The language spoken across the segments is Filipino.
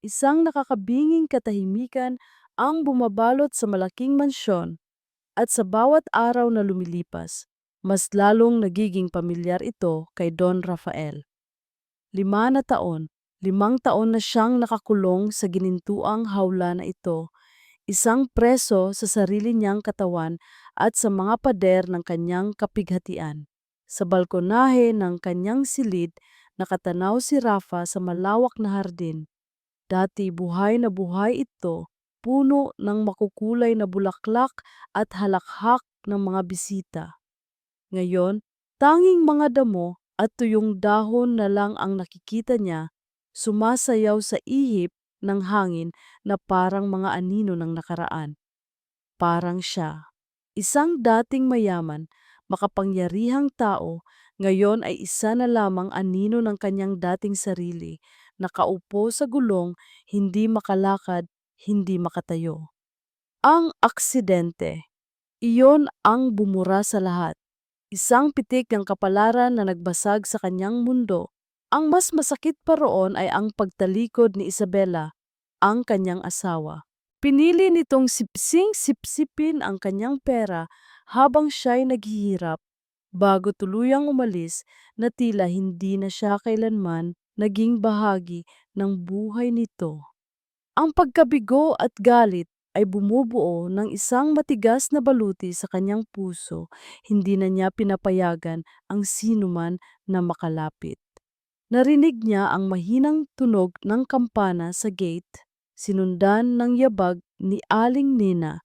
Isang nakakabinging katahimikan ang bumabalot sa malaking mansyon at sa bawat araw na lumilipas, mas lalong nagiging pamilyar ito kay Don Rafael. 5 na taon, 5 taon na siyang nakakulong sa ginintuang hawla na ito, isang preso sa sarili niyang katawan at sa mga pader ng kanyang kapighatian. Sa balkonahe ng kanyang silid, nakatanaw si Rafa sa malawak na hardin. Dati buhay na buhay ito, puno ng makukulay na bulaklak at halakhak ng mga bisita. Ngayon, tanging mga damo at tuyong dahon na lang ang nakikita niya, sumasayaw sa ihip ng hangin na parang mga anino ng nakaraan. Parang siya, isang dating mayaman, makapangyarihang tao, ngayon ay isa na lamang anino ng kanyang dating sarili, nakaupo sa gulong, hindi makalakad, hindi makatayo. Ang aksidente, iyon ang bumura sa lahat. Isang pitik ng kapalaran na nagbasag sa kanyang mundo. Ang mas masakit pa roon ay ang pagtalikod ni Isabela, ang kanyang asawa. Pinili nitong sipsing-sipsipin ang kanyang pera habang siya'y naghihirap bago tuluyang umalis na tila hindi na siya kailanman naging bahagi ng buhay nito. Ang pagkabigo at galit ay bumubuo ng isang matigas na baluti sa kanyang puso, hindi na niya pinapayagan ang sinuman na makalapit. Narinig niya ang mahinang tunog ng kampana sa gate, sinundan ng yabag ni Aling Nina,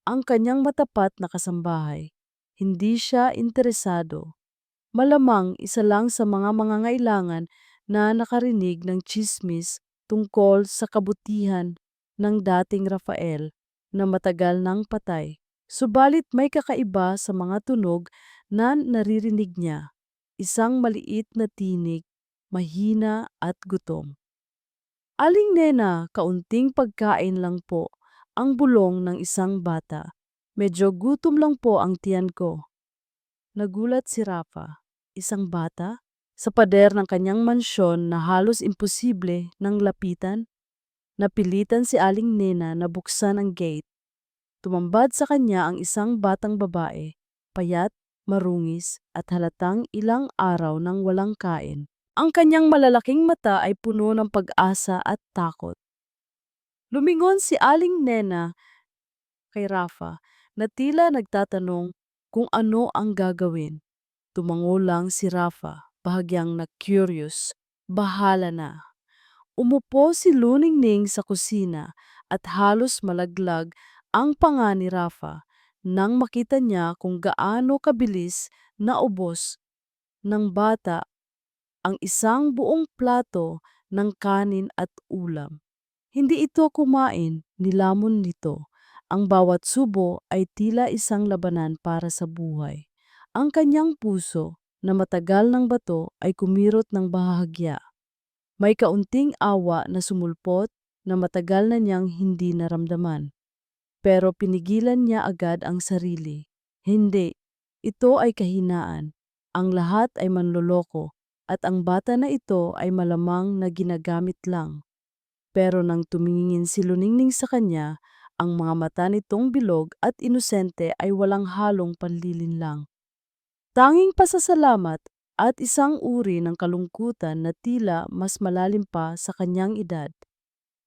ang kanyang matapat na kasambahay. Hindi siya interesado. Malamang isa lang sa mga mangangailangan na nakarinig ng tsismis tungkol sa kabutihan ng dating Rafael na matagal nang patay. Subalit may kakaiba sa mga tunog na naririnig niya. Isang maliit na tinig, mahina at gutom. Aling Nena, kaunting pagkain lang po, ang bulong ng isang bata. Medyo gutom lang po ang tiyan ko. Nagulat si Rafa, isang bata, sa pader ng kanyang mansyon na halos imposible nang lapitan. Napilitan si Aling Nena na buksan ang gate. Tumambad sa kanya ang isang batang babae, payat, marungis at halatang ilang araw nang walang kain. Ang kanyang malalaking mata ay puno ng pag-asa at takot. Lumingon si Aling Nena kay Rafa na tila nagtatanong kung ano ang gagawin. Tumango lang si Rafa, bahagyang na-curious. Bahala na. Umupo si Luningning sa kusina at halos malaglag ang panga ni Rafa nang makita niya kung gaano kabilis naubos ng bata ang isang buong plato ng kanin at ulam. Hindi ito kumain, nilamon nito. Ang bawat subo ay tila isang labanan para sa buhay. Ang kanyang puso, na matagal ng bato, ay kumirot ng bahagya. May kaunting awa na sumulpot na matagal na niyang hindi naramdaman. Pero pinigilan niya agad ang sarili. Hindi, ito ay kahinaan. Ang lahat ay manloloko at ang bata na ito ay malamang na ginagamit lang. Pero nang tumingin si Luningning sa kanya, ang mga mata nitong bilog at inosente ay walang halong panlilinlang. Tanging pasasalamat at isang uri ng kalungkutan na tila mas malalim pa sa kanyang edad.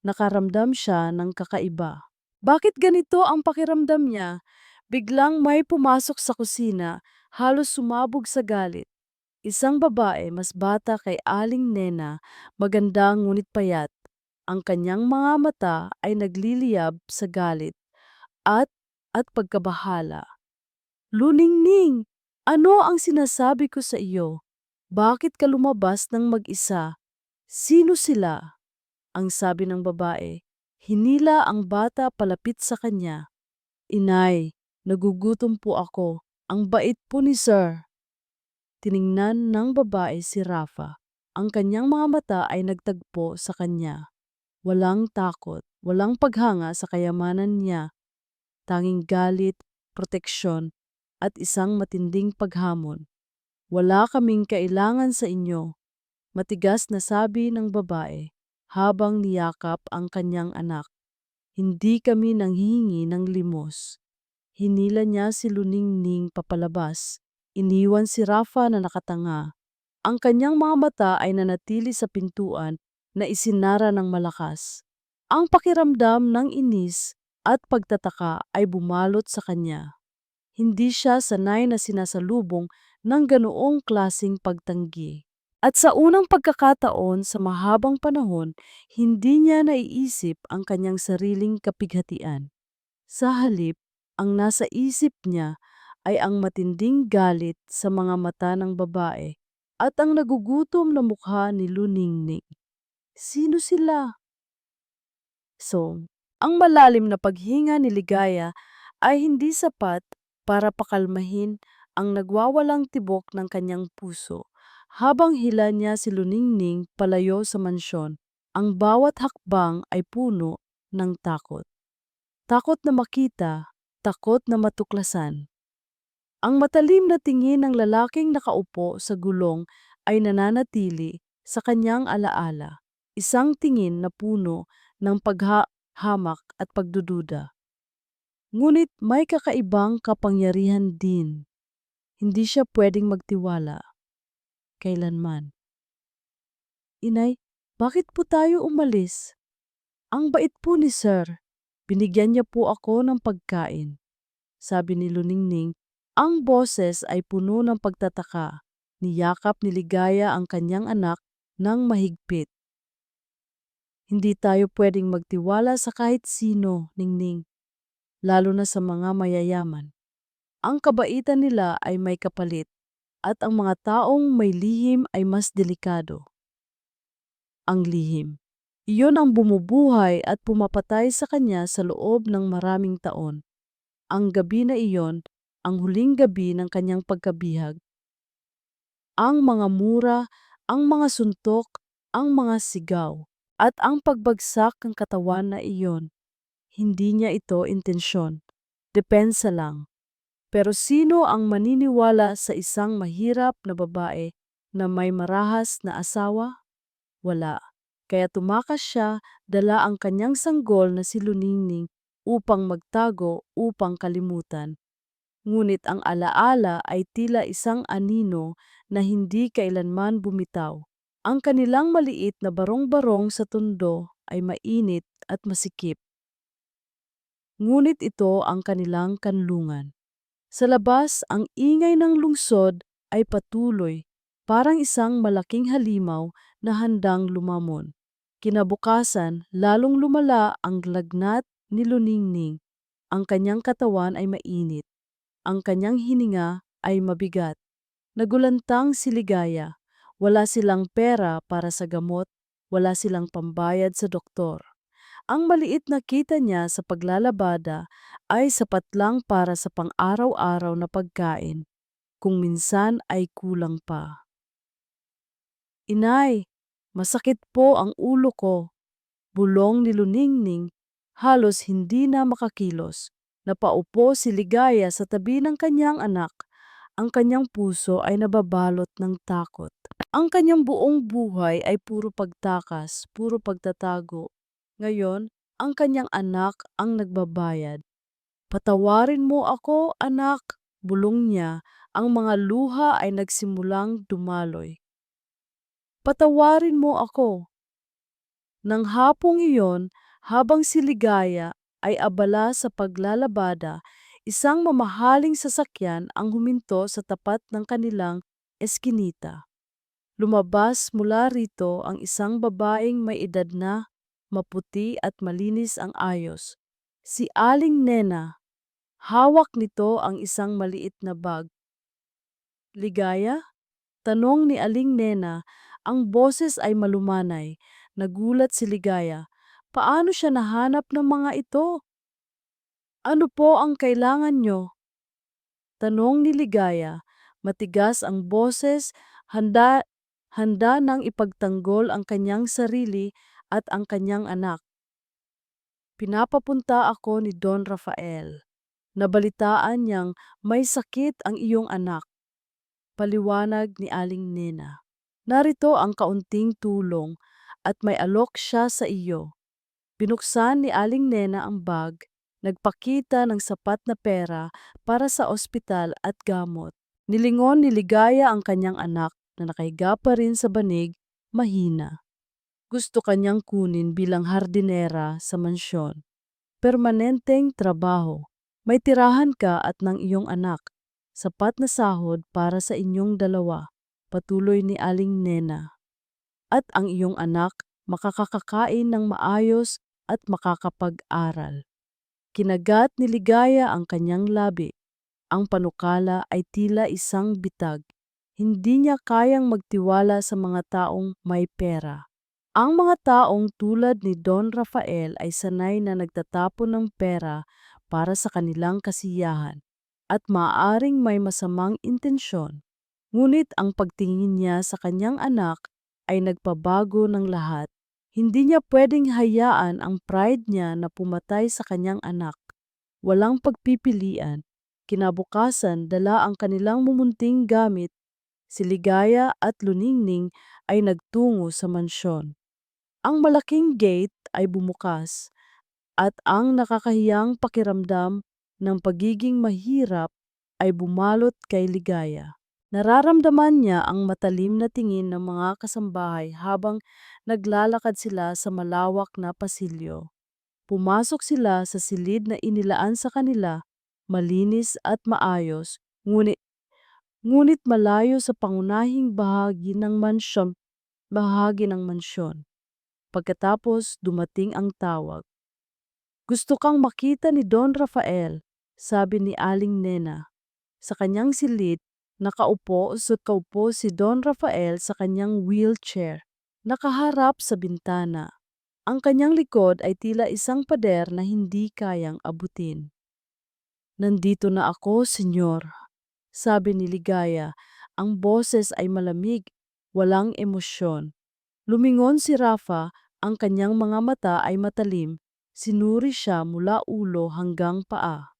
Nakaramdam siya ng kakaiba. Bakit ganito ang pakiramdam niya? Biglang may pumasok sa kusina, halos sumabog sa galit. Isang babae mas bata kay Aling Nena, maganda ngunit payat. Ang kanyang mga mata ay nagliliyab sa galit at pagkabahala. Luningning, ano ang sinasabi ko sa iyo? Bakit ka lumabas ng mag-isa? Sino sila? Ang sabi ng babae. Hinila ang bata palapit sa kanya. Inay, nagugutom po ako. Ang bait po ni Sir. Tiningnan ng babae si Rafa. Ang kanyang mga mata ay nagtagpo sa kanya. Walang takot, walang paghanga sa kayamanan niya, tanging galit, proteksyon, at isang matinding paghamon. Wala kaming kailangan sa inyo, matigas na sabi ng babae, habang niyakap ang kanyang anak. Hindi kami nanghihingi ng limos. Hinila niya si Luningning papalabas. Iniwan si Rafa na nakatanga. Ang kanyang mga mata ay nanatili sa pintuan na isinara ng malakas. Ang pakiramdam ng inis at pagtataka ay bumalot sa kanya. Hindi siya sanay na sinasalubong ng ganoong klasing pagtanggi. At sa unang pagkakataon sa mahabang panahon, hindi niya naiisip ang kanyang sariling kapighatian. Sa halip, ang nasa isip niya ay ang matinding galit sa mga mata ng babae at ang nagugutom na mukha ni Luningning. Sino sila? So, ang malalim na paghinga ni Ligaya ay hindi sapat para pakalmahin ang nagwawalang tibok ng kanyang puso. Habang hila niya si Luningning palayo sa mansyon, ang bawat hakbang ay puno ng takot. Takot na makita, takot na matuklasan. Ang matalim na tingin ng lalaking nakaupo sa gulong ay nananatili sa kanyang alaala. Isang tingin na puno ng paghahamak at pagdududa. Ngunit may kakaibang kapangyarihan din. Hindi siya pwedeng magtiwala. Kailanman. Inay, bakit po tayo umalis? Ang bait po ni Sir. Binigyan niya po ako ng pagkain. Sabi ni Luningning, ang boses ay puno ng pagtataka. Niyakap ni Ligaya ang kanyang anak ng mahigpit. Hindi tayo pwedeng magtiwala sa kahit sino, Ningning, lalo na sa mga mayayaman. Ang kabaitan nila ay may kapalit, at ang mga taong may lihim ay mas delikado. Ang lihim. Iyon ang bumubuhay at pumapatay sa kanya sa loob ng maraming taon. Ang gabi na iyon, ang huling gabi ng kanyang pagkabihag. Ang mga mura, ang mga suntok, ang mga sigaw, at ang pagbagsak ng katawan na iyon. Hindi niya ito intensyon. Depensa lang. Pero sino ang maniniwala sa isang mahirap na babae na may marahas na asawa? Wala. Kaya tumakas siya, dala ang kanyang sanggol na si Luningning upang magtago, upang kalimutan. Ngunit ang alaala ay tila isang anino na hindi kailanman bumitaw. Ang kanilang maliit na barong-barong sa tundo ay mainit at masikip. Ngunit ito ang kanilang kanlungan. Sa labas, ang ingay ng lungsod ay patuloy, parang isang malaking halimaw na handang lumamon. Kinabukasan, lalong lumala ang lagnat ni Luningning. Ang kanyang katawan ay mainit. Ang kanyang hininga ay mabigat. Nagulantang si Ligaya. Wala silang pera para sa gamot, wala silang pambayad sa doktor. Ang maliit na kita niya sa paglalabada ay sapat lang para sa pang-araw-araw na pagkain, kung minsan ay kulang pa. Inay, masakit po ang ulo ko. Bulong ni Luningning, halos hindi na makakilos. Napaupo si Ligaya sa tabi ng kanyang anak. Ang kanyang puso ay nababalot ng takot. Ang kanyang buong buhay ay puro pagtakas, puro pagtatago. Ngayon, ang kanyang anak ang nagbabayad. Patawarin mo ako, anak, bulong niya. Ang mga luha ay nagsimulang dumaloy. Patawarin mo ako. Nang hapong iyon, habang si Ligaya ay abala sa paglalabada, isang mamahaling sasakyan ang huminto sa tapat ng kanilang eskinita. Lumabas mula rito ang isang babaeng may edad na, maputi at malinis ang ayos. Si Aling Nena. Hawak nito ang isang maliit na bag. Ligaya? Tanong ni Aling Nena, ang boses ay malumanay. Nagulat si Ligaya. Paano siya nahanap ng mga ito? Ano po ang kailangan nyo? Tanong ni Ligaya. Matigas ang boses, handa nang ipagtanggol ang kanyang sarili at ang kanyang anak. Pinapapunta ako ni Don Rafael. Nabalitaan niyang may sakit ang iyong anak. Paliwanag ni Aling Nena. Narito ang kaunting tulong. at may alok siya sa iyo. Binuksan ni Aling Nena ang bag, nagpakita ng sapat na pera para sa ospital at gamot. Nilingon ni Ligaya ang kanyang anak na nakahiga pa rin sa banig, mahina. Gusto kanyang kunin bilang hardinera sa mansyon. Permanenteng trabaho. May tirahan ka at ng iyong anak. Sapat na sahod para sa inyong dalawa, patuloy ni Aling Nena. At ang iyong anak makakakain ng maayos at makakapag-aral. Kinagat ni Ligaya ang kanyang labi. Ang panukala ay tila isang bitag. Hindi niya kayang magtiwala sa mga taong may pera. Ang mga taong tulad ni Don Rafael ay sanay na nagtatapon ng pera para sa kanilang kasiyahan at maaaring may masamang intensyon. Ngunit ang pagtingin niya sa kanyang anak ay nagpabago ng lahat. Hindi niya pwedeng hayaan ang pride niya na pumatay sa kanyang anak. Walang pagpipilian. Kinabukasan, dala ang kanilang mumunting gamit. Si Ligaya at Luningning ay nagtungo sa mansyon. Ang malaking gate ay bumukas at ang nakakahiyang pakiramdam ng pagiging mahirap ay bumalot kay Ligaya. Nararamdaman niya ang matalim na tingin ng mga kasambahay habang naglalakad sila sa malawak na pasilyo. Pumasok sila sa silid na inilaan sa kanila, malinis at maayos, ngunit malayo sa pangunahing bahagi ng mansyon. Pagkatapos dumating ang tawag. Gusto kang makita ni Don Rafael, sabi ni Aling Nena. Sa kanyang silid, nakaupo si Don Rafael sa kanyang wheelchair, nakaharap sa bintana. Ang kanyang likod ay tila isang pader na hindi kayang abutin. Nandito na ako, senyor, sabi ni Ligaya. Ang boses ay malamig, walang emosyon. Lumingon si Rafa, ang kanyang mga mata ay matalim. Sinuri siya mula ulo hanggang paa.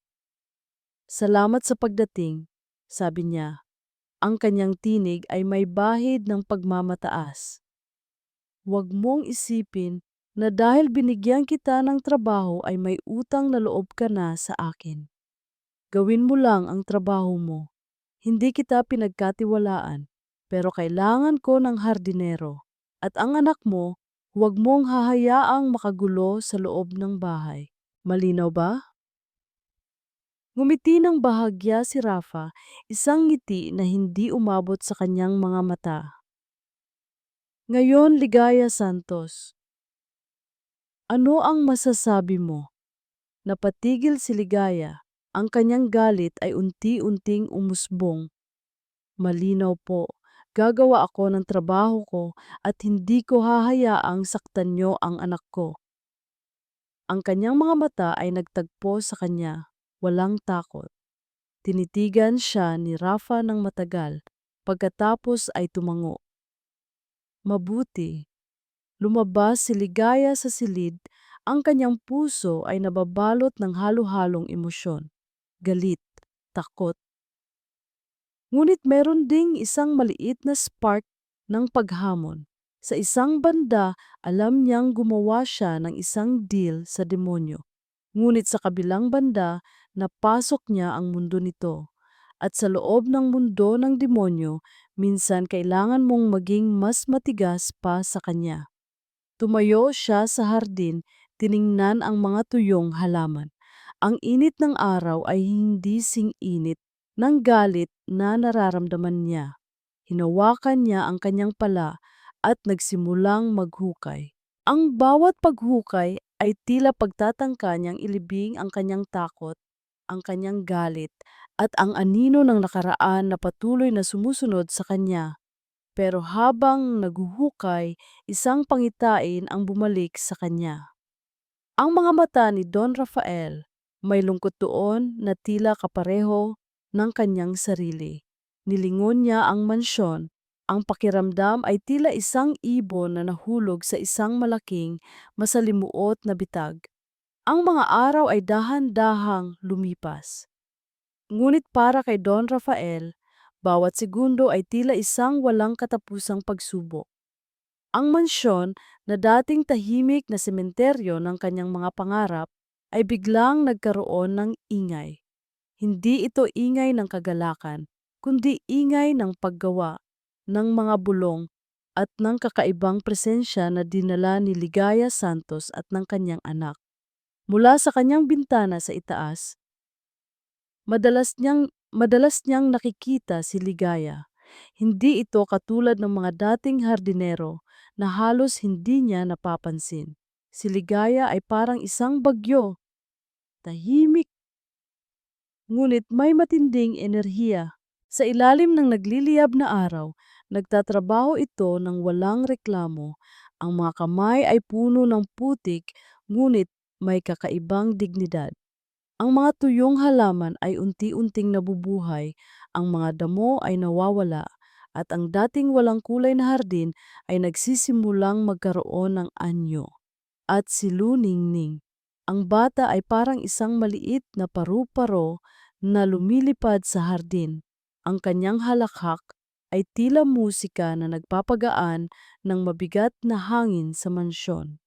Salamat sa pagdating, sabi niya. Ang kanyang tinig ay may bahid ng pagmamataas. Huwag mong isipin na dahil binigyan kita ng trabaho ay may utang na loob ka na sa akin. Gawin mo lang ang trabaho mo. Hindi kita pinagkatiwalaan, pero kailangan ko ng hardinero. At ang anak mo, huwag mong hahayaang makagulo sa loob ng bahay. Malinaw ba? Ngumiti ng bahagya si Rafa, isang ngiti na hindi umabot sa kanyang mga mata. Ngayon, Ligaya Santos, ano ang masasabi mo? Napatigil si Ligaya. Ang kanyang galit ay unti-unting umusbong. Malinaw po, gagawa ako ng trabaho ko at hindi ko hahayaang saktan niyo ang anak ko. Ang kanyang mga mata ay nagtagpo sa kanya, walang takot. Tinitigan siya ni Rafa ng matagal, pagkatapos ay tumango. Mabuti. Lumabas si Ligaya sa silid, ang kanyang puso ay nababalot ng halo-halong emosyon. Galit, takot. Ngunit meron ding isang maliit na spark ng paghamon. Sa isang banda, alam niyang gumawa siya ng isang deal sa demonyo. Ngunit sa kabilang banda, napasok niya ang mundo nito. At sa loob ng mundo ng demonyo, minsan kailangan mong maging mas matigas pa sa kanya. Tumayo siya sa hardin, tiningnan ang mga tuyong halaman. Ang init ng araw ay hindi sing-init ng galit na nararamdaman niya. Hinawakan niya ang kanyang pala at nagsimulang maghukay. Ang bawat paghukay ay tila pagtatangka niyang ilibing ang kanyang takot, ang kanyang galit, at ang anino ng nakaraan na patuloy na sumusunod sa kanya. Pero habang naghuhukay, isang pangitain ang bumalik sa kanya. Ang mga mata ni Don Rafael may lungkot doon na tila kapareho ng kanyang sarili. Nilingon niya ang mansyon. Ang pakiramdam ay tila isang ibon na nahulog sa isang malaking, masalimuot na bitag. Ang mga araw ay dahan-dahang lumipas. Ngunit para kay Don Rafael, bawat segundo ay tila isang walang katapusang pagsubok. Ang mansyon na dating tahimik na sementeryo ng kanyang mga pangarap ay biglang nagkaroon ng ingay. Hindi ito ingay ng kagalakan, kundi ingay ng paggawa, ng mga bulong, at ng kakaibang presensya na dinala ni Ligaya Santos at ng kanyang anak. Mula sa kanyang bintana sa itaas, madalas niyang nakikita si Ligaya. Hindi ito katulad ng mga dating hardinero na halos hindi niya napapansin. Si Ligaya ay parang isang bagyo, tahimik ngunit may matinding enerhiya. Sa ilalim ng nagliliyab na araw, nagtatrabaho ito ng walang reklamo. Ang mga kamay ay puno ng putik, ngunit may kakaibang dignidad. Ang mga tuyong halaman ay unti-unting nabubuhay, ang mga damo ay nawawala, at ang dating walang kulay na hardin ay nagsisimulang magkaroon ng anyo. At si Luningning, ang bata ay parang isang maliit na paru-paro na lumilipad sa hardin. Ang kanyang halakhak ay tila musika na nagpapagaan ng mabigat na hangin sa mansyon.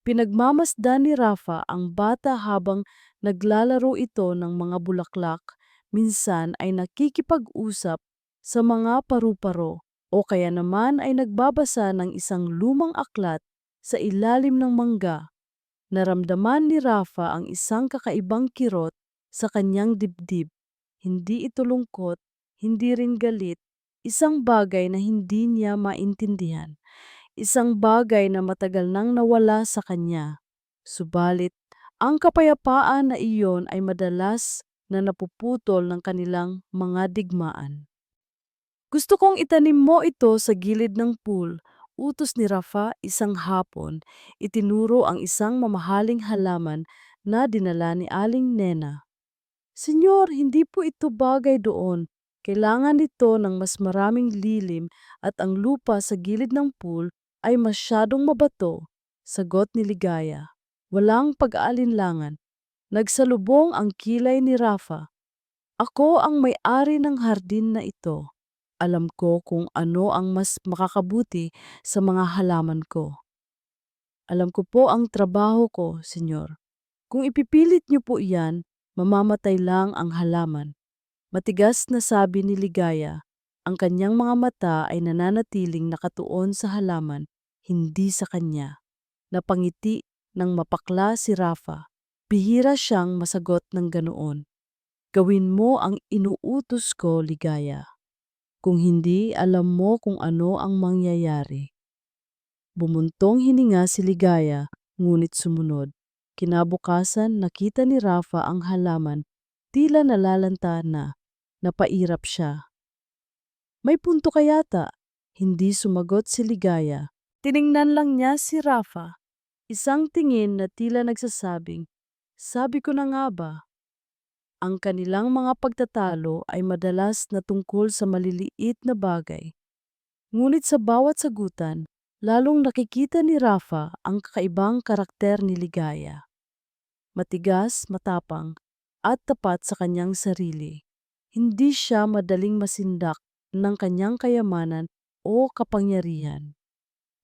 Pinagmamasdan ni Rafa ang bata habang naglalaro ito ng mga bulaklak, minsan ay nakikipag-usap sa mga paru-paro o kaya naman ay nagbabasa ng isang lumang aklat sa ilalim ng mangga. Naramdaman ni Rafa ang isang kakaibang kirot sa kanyang dibdib. Hindi ito lungkot, hindi rin galit, isang bagay na hindi niya maintindihan. Isang bagay na matagal nang nawala sa kanya. Subalit, ang kapayapaan na iyon ay madalas na napuputol ng kanilang mga digmaan. Gusto kong itanim mo ito sa gilid ng pool. Utos ni Rafa isang hapon, itinuro ang isang mamahaling halaman na dinala ni Aling Nena. Senyor, hindi po ito bagay doon. Kailangan nito ng mas maraming lilim at ang lupa sa gilid ng pool ay masyadong mabato, sagot ni Ligaya. Walang pag-aalinlangan. Nagsalubong ang kilay ni Rafa. Ako ang may-ari ng hardin na ito. Alam ko kung ano ang mas makakabuti sa mga halaman ko. Alam ko po ang trabaho ko, senyor. Kung ipipilit niyo po iyan, mamamatay lang ang halaman. Matigas na sabi ni Ligaya. Ang kanyang mga mata ay nananatiling nakatuon sa halaman, hindi sa kanya. Napangiti ng mapakla si Rafa. Bihira siyang masagot ng ganoon. Gawin mo ang inuutos ko, Ligaya. Kung hindi, alam mo kung ano ang mangyayari. Bumuntong hininga si Ligaya, ngunit sumunod. Kinabukasan, nakita ni Rafa ang halaman, tila nalalanta na, napairap siya. May punto ka yata, hindi sumagot si Ligaya. Tiningnan lang niya si Rafa, isang tingin na tila nagsasabing, sabi ko na nga ba? Ang kanilang mga pagtatalo ay madalas na tungkol sa maliliit na bagay. Ngunit sa bawat sagutan, lalong nakikita ni Rafa ang kakaibang karakter ni Ligaya. Matigas, matapang, at tapat sa kanyang sarili. Hindi siya madaling masindak ng kanyang kayamanan o kapangyarihan.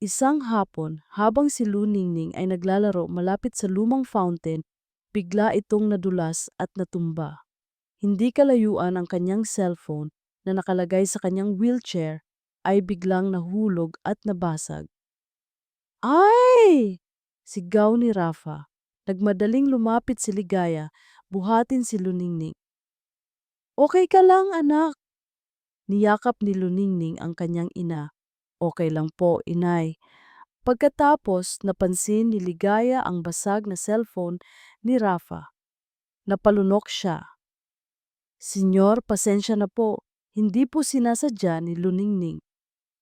Isang hapon, habang si Luningning ay naglalaro malapit sa lumang fountain, bigla itong nadulas at natumba. Hindi kalayuan ang kanyang cellphone na nakalagay sa kanyang wheelchair ay biglang nahulog at nabasag. Ay! Sigaw ni Rafa. Nagmadaling lumapit si Ligaya, buhatin si Luningning. Okay ka lang, anak? Niyakap ni Luningning ang kanyang ina. Okay lang po, inay. Pagkatapos, napansin ni Ligaya ang basag na cellphone ni Rafa. Napalunok siya. Senyor, pasensya na po. Hindi po sinasadya ni Luningning.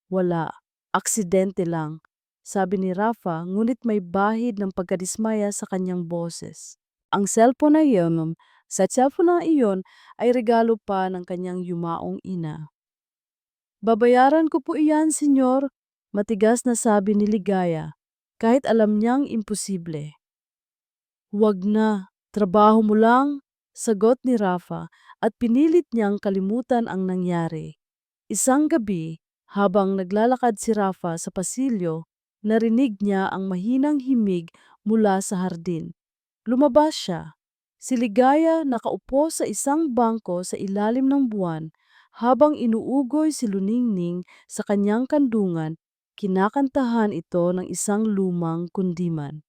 Wala, aksidente lang, sabi ni Rafa, ngunit may bahid ng pagkadismaya sa kanyang boses. Ang cellphone na iyon, sa cellphone na iyon ay regalo pa ng kanyang yumaong ina. Babayaran ko po iyan, senyor, matigas na sabi ni Ligaya, kahit alam niyang imposible. Huwag na, trabaho mo lang, sagot ni Rafa at pinilit niyang kalimutan ang nangyari. Isang gabi, habang naglalakad si Rafa sa pasilyo, narinig niya ang mahinang himig mula sa hardin. Lumabas siya. Si Ligaya nakaupo sa isang bangko sa ilalim ng buwan habang inuugoy si Luningning sa kanyang kandungan, kinakantahan ito ng isang lumang kundiman.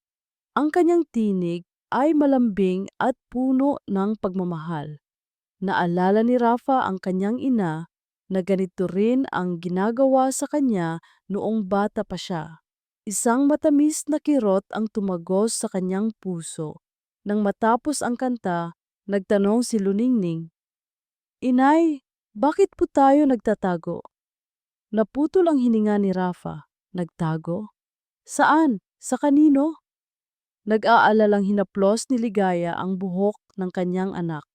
Ang kanyang tinig ay malambing at puno ng pagmamahal. Naalala ni Rafa ang kanyang ina na ganito rin ang ginagawa sa kanya noong bata pa siya. Isang matamis na kirot ang tumagos sa kanyang puso. Nang matapos ang kanta, nagtanong si Luningning, "Inay, bakit po tayo nagtatago?" Naputol ang hininga ni Rafa. Nagtago? Saan? Sa kanino? Nag-aalalang hinaplos ni Ligaya ang buhok ng kanyang anak.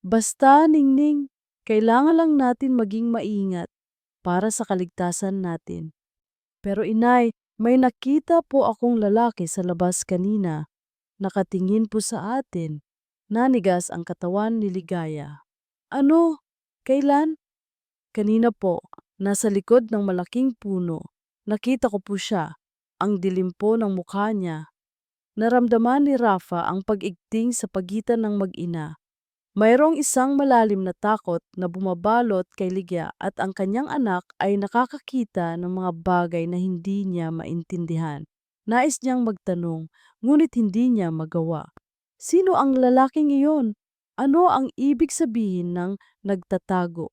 Basta, Ningning, kailangan lang natin maging maingat para sa kaligtasan natin. Pero inay, may nakita po akong lalaki sa labas kanina. Nakatingin po sa atin. Nanigas ang katawan ni Ligaya. Ano? Kailan? Kanina po, nasa likod ng malaking puno. Nakita ko po siya. Ang dilim po ng mukha niya. Naramdaman ni Rafa ang pag-igting sa pagitan ng mag-ina. Mayroong isang malalim na takot na bumabalot kay Ligya at ang kanyang anak ay nakakakita ng mga bagay na hindi niya maintindihan. Nais niyang magtanong, ngunit hindi niya magawa. Sino ang lalaking iyon? Ano ang ibig sabihin ng nagtatago?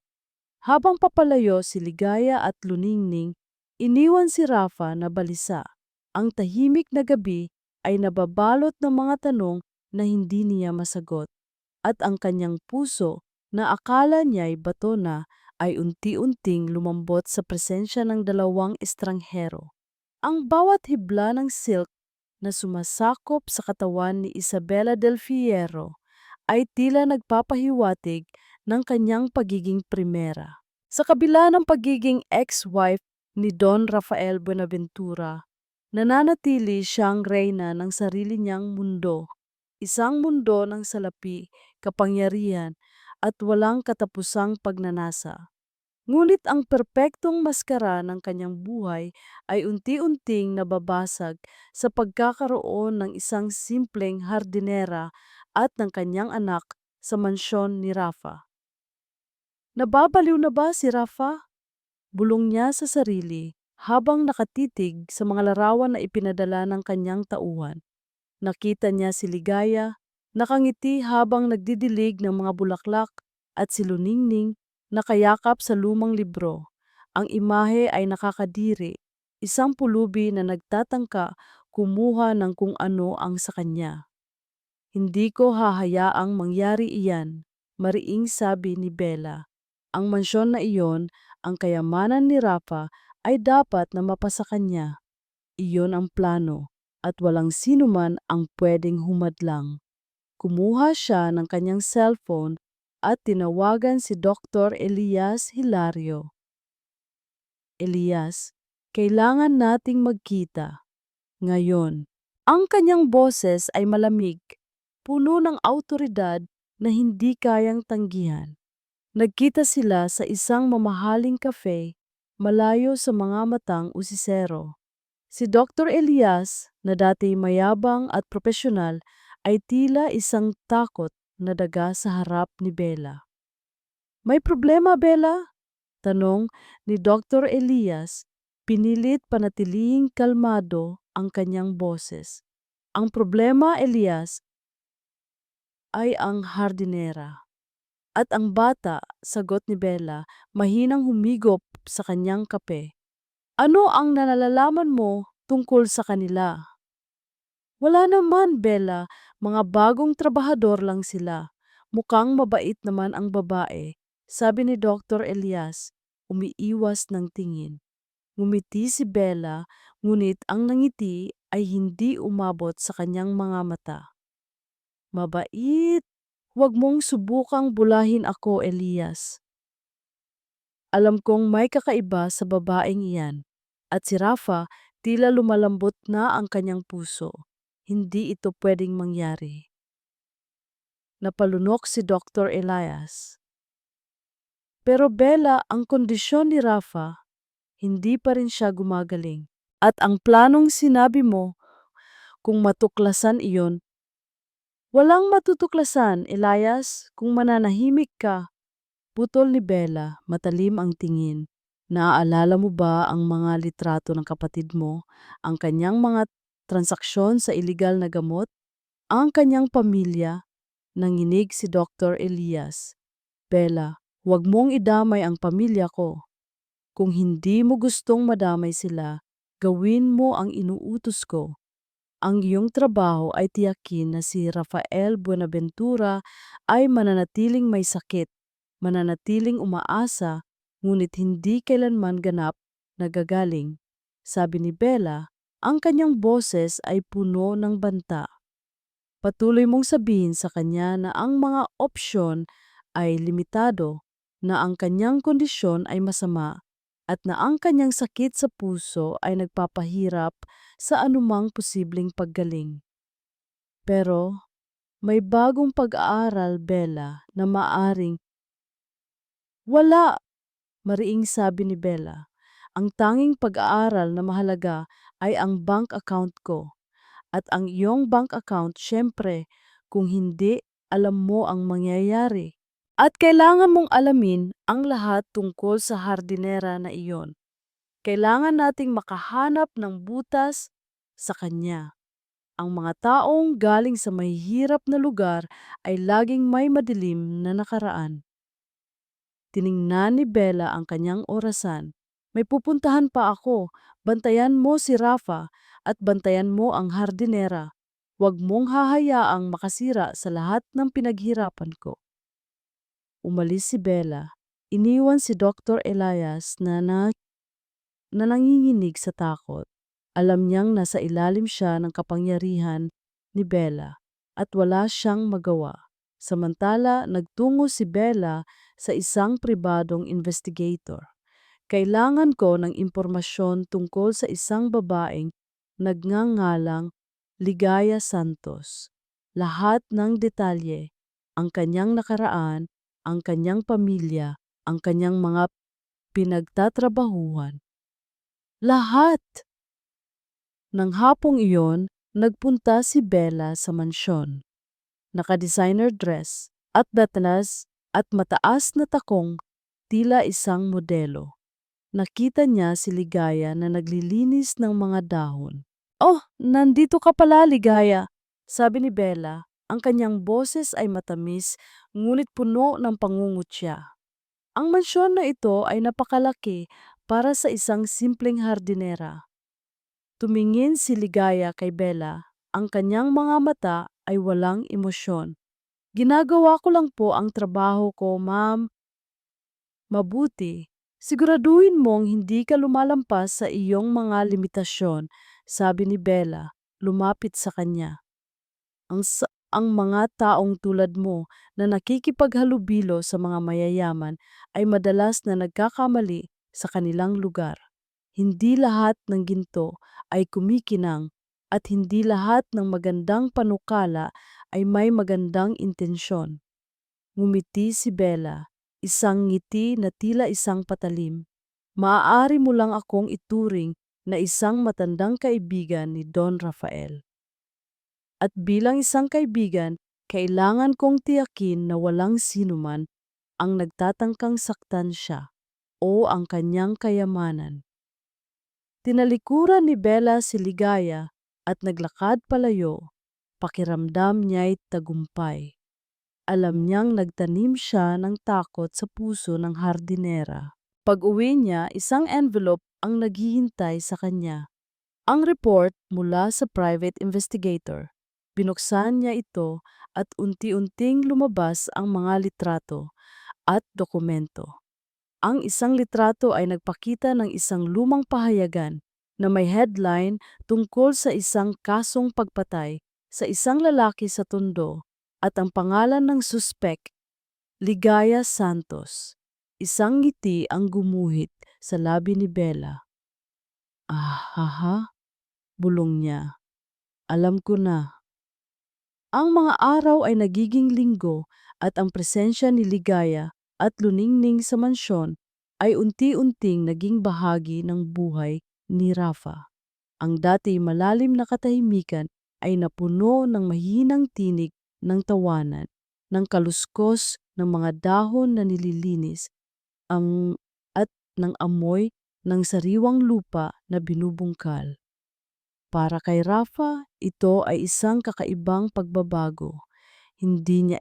Habang papalayo si Ligaya at Luningning, iniwan si Rafa na balisa. Ang tahimik na gabi ay nababalot ng mga tanong na hindi niya masagot. At ang kanyang puso na akala niya'y bato na ay unti-unting lumambot sa presensya ng dalawang estranghero. Ang bawat hibla ng silk na sumasakop sa katawan ni Isabela del Fierro ay tila nagpapahiwatig ng kanyang pagiging primera. Sa kabila ng pagiging ex-wife ni Don Rafael Buenaventura, nananatili siyang reyna ng sarili niyang mundo. Isang mundo ng salapi, kapangyarihan, at walang katapusang pagnanasa. Ngunit ang perpektong maskara ng kanyang buhay ay unti-unting nababasag sa pagkakaroon ng isang simpleng hardinera at ng kanyang anak sa mansyon ni Rafa. Nababaliw na ba si Rafa? Bulong niya sa sarili habang nakatitig sa mga larawan na ipinadala ng kanyang tauhan. Nakita niya si Ligaya, nakangiti habang nagdidilig ng mga bulaklak at si Luningning nakayakap sa lumang libro. Ang imahe ay nakakadiri, isang pulubi na nagtatangka kumuha ng kung ano ang sa kanya. Hindi ko hahayaang mangyari iyan, mariing sabi ni Bella. Ang mansyon na iyon, ang kayamanan ni Rafa ay dapat na mapasa kanya. Iyon ang plano at walang sinuman ang pwedeng humadlang. Kumuha siya ng kanyang cellphone at tinawagan si Dr. Elias Hilario. Elias, kailangan nating magkita. Ngayon, ang kanyang boses ay malamig, puno ng awtoridad na hindi kayang tanggihan. Nagkita sila sa isang mamahaling cafe, malayo sa mga matang usisero. Si Dr. Elias, na dati mayabang at propesyonal, ay tila isang takot na daga sa harap ni Bella. May problema, Bella? Tanong ni Dr. Elias, pinilit panatilihing kalmado ang kanyang boses. Ang problema, Elias, ay ang hardinera. At ang bata, sagot ni Bella, mahinang humigop sa kanyang kape. Ano ang nalalaman mo tungkol sa kanila? Wala naman, Bella. Mga bagong trabahador lang sila. Mukhang mabait naman ang babae, sabi ni Dr. Elias, umiiwas ng tingin. Ngumiti si Bella, ngunit ang nangiti ay hindi umabot sa kanyang mga mata. Mabait. Huwag mong subukang bulahin ako, Elias. Alam kong may kakaiba sa babaeng iyan. At si Rafa, tila lumalambot na ang kanyang puso. Hindi ito pwedeng mangyari. Napalunok si Dr. Elias. Pero Bella, ang kondisyon ni Rafa, hindi pa rin siya gumagaling. At ang planong sinabi mo, kung matuklasan iyon, walang matutuklasan, Elias, kung mananahimik ka. Putol ni Bella, matalim ang tingin. Naaalala mo ba ang mga litrato ng kapatid mo, ang kanyang mga transaksyon sa iligal na gamot, ang kanyang pamilya? Nanginig si Dr. Elias. Bella, huwag mong idamay ang pamilya ko. Kung hindi mo gustong madamay sila, gawin mo ang inuutos ko. Ang iyong trabaho ay tiyakin na si Rafael Buenaventura ay mananatiling may sakit, mananatiling umaasa, ngunit hindi kailanman ganap nagagaling. Sabi ni Bella, ang kanyang boses ay puno ng banta. Patuloy mong sabihin sa kanya na ang mga opsyon ay limitado, na ang kanyang kondisyon ay masama, at na ang kanyang sakit sa puso ay nagpapahirap sa anumang posibleng paggaling. Pero may bagong pag-aaral, Bella, na maaring wala, mariing sabi ni Bella. Ang tanging pag-aaral na mahalaga ay ang bank account ko. At ang iyong bank account, syempre, kung hindi, alam mo ang mangyayari. At kailangan mong alamin ang lahat tungkol sa hardinera na iyon. Kailangan nating makahanap ng butas sa kanya. Ang mga taong galing sa mahihirap na lugar ay laging may madilim na nakaraan. Tiningnan ni Bella ang kanyang orasan. May pupuntahan pa ako. Bantayan mo si Rafa at bantayan mo ang hardinera. Huwag mong hahayaang makasira sa lahat ng pinaghirapan ko. Umalis si Bella. Iniwan si Dr. Elias na nanginginig sa takot. Alam niyang nasa ilalim siya ng kapangyarihan ni Bella at wala siyang magawa. Samantala, nagtungo si Bella sa isang pribadong investigator. Kailangan ko ng impormasyon tungkol sa isang babaeng nagngangalang Ligaya Santos. Lahat ng detalye, ang kanyang nakaraan, ang kanyang pamilya, ang kanyang mga pinagtatrabahuhan. Lahat! Nang hapong iyon, nagpunta si Bella sa mansyon. Naka-designer dress at datanas at mataas na takong, tila isang modelo. Nakita niya si Ligaya na naglilinis ng mga dahon. "Oh, nandito ka pala, Ligaya," sabi ni Bella. Ang kanyang boses ay matamis, ngunit puno ng pangungutya. Ang mansyon na ito ay napakalaki para sa isang simpleng hardinera. Tumingin si Ligaya kay Bella. Ang kanyang mga mata ay walang emosyon. "Ginagawa ko lang po ang trabaho ko, ma'am." "Mabuti. Siguraduhin mong hindi ka lumalampas sa iyong mga limitasyon," sabi ni Bella, lumapit sa kanya. Ang mga taong tulad mo na nakikipaghalubilo sa mga mayayaman ay madalas na nagkakamali sa kanilang lugar. Hindi lahat ng ginto ay kumikinang at hindi lahat ng magandang panukala ay may magandang intensyon. Ngumiti si Bella, isang ngiti na tila isang patalim. "Maaari mo lang akong ituring na isang matandang kaibigan ni Don Rafael. At bilang isang kaibigan, kailangan kong tiyakin na walang sinuman ang nagtatangkang saktan siya o ang kanyang kayamanan." Tinalikuran ni Bella si Ligaya at naglakad palayo. Pakiramdam niya'y tagumpay. Alam niyang nagtanim siya ng takot sa puso ng hardinera. Pag-uwi niya, isang envelope ang naghihintay sa kanya. Ang report mula sa private investigator. Binuksan niya ito at unti-unting lumabas ang mga litrato at dokumento. Ang isang litrato ay nagpakita ng isang lumang pahayagan na may headline tungkol sa isang kasong pagpatay sa isang lalaki sa Tondo at ang pangalan ng suspek, Ligaya Santos. Isang ngiti ang gumuhit sa labi ni Bella. "Ah, haha," bulong niya. "Alam ko na." Ang mga araw ay nagiging linggo at ang presensya ni Ligaya at Luningning sa mansyon ay unti-unting naging bahagi ng buhay ni Rafa. Ang dati malalim na katahimikan ay napuno ng mahinang tinig ng tawanan, ng kaluskos ng mga dahon na nililinis, ang at ng amoy ng sariwang lupa na binubungkal. Para kay Rafa, ito ay isang kakaibang pagbabago. Hindi niya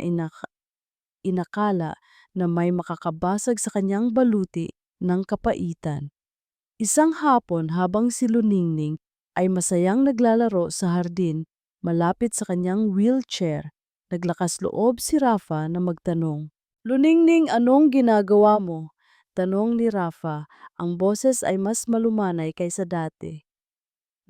inakala na may makakabasag sa kanyang baluti ng kapaitan. Isang hapon habang si Luningning ay masayang naglalaro sa hardin malapit sa kanyang wheelchair, naglakas loob si Rafa na magtanong. Luningning, anong ginagawa mo? Tanong ni Rafa, ang boses ay mas malumanay kaysa dati.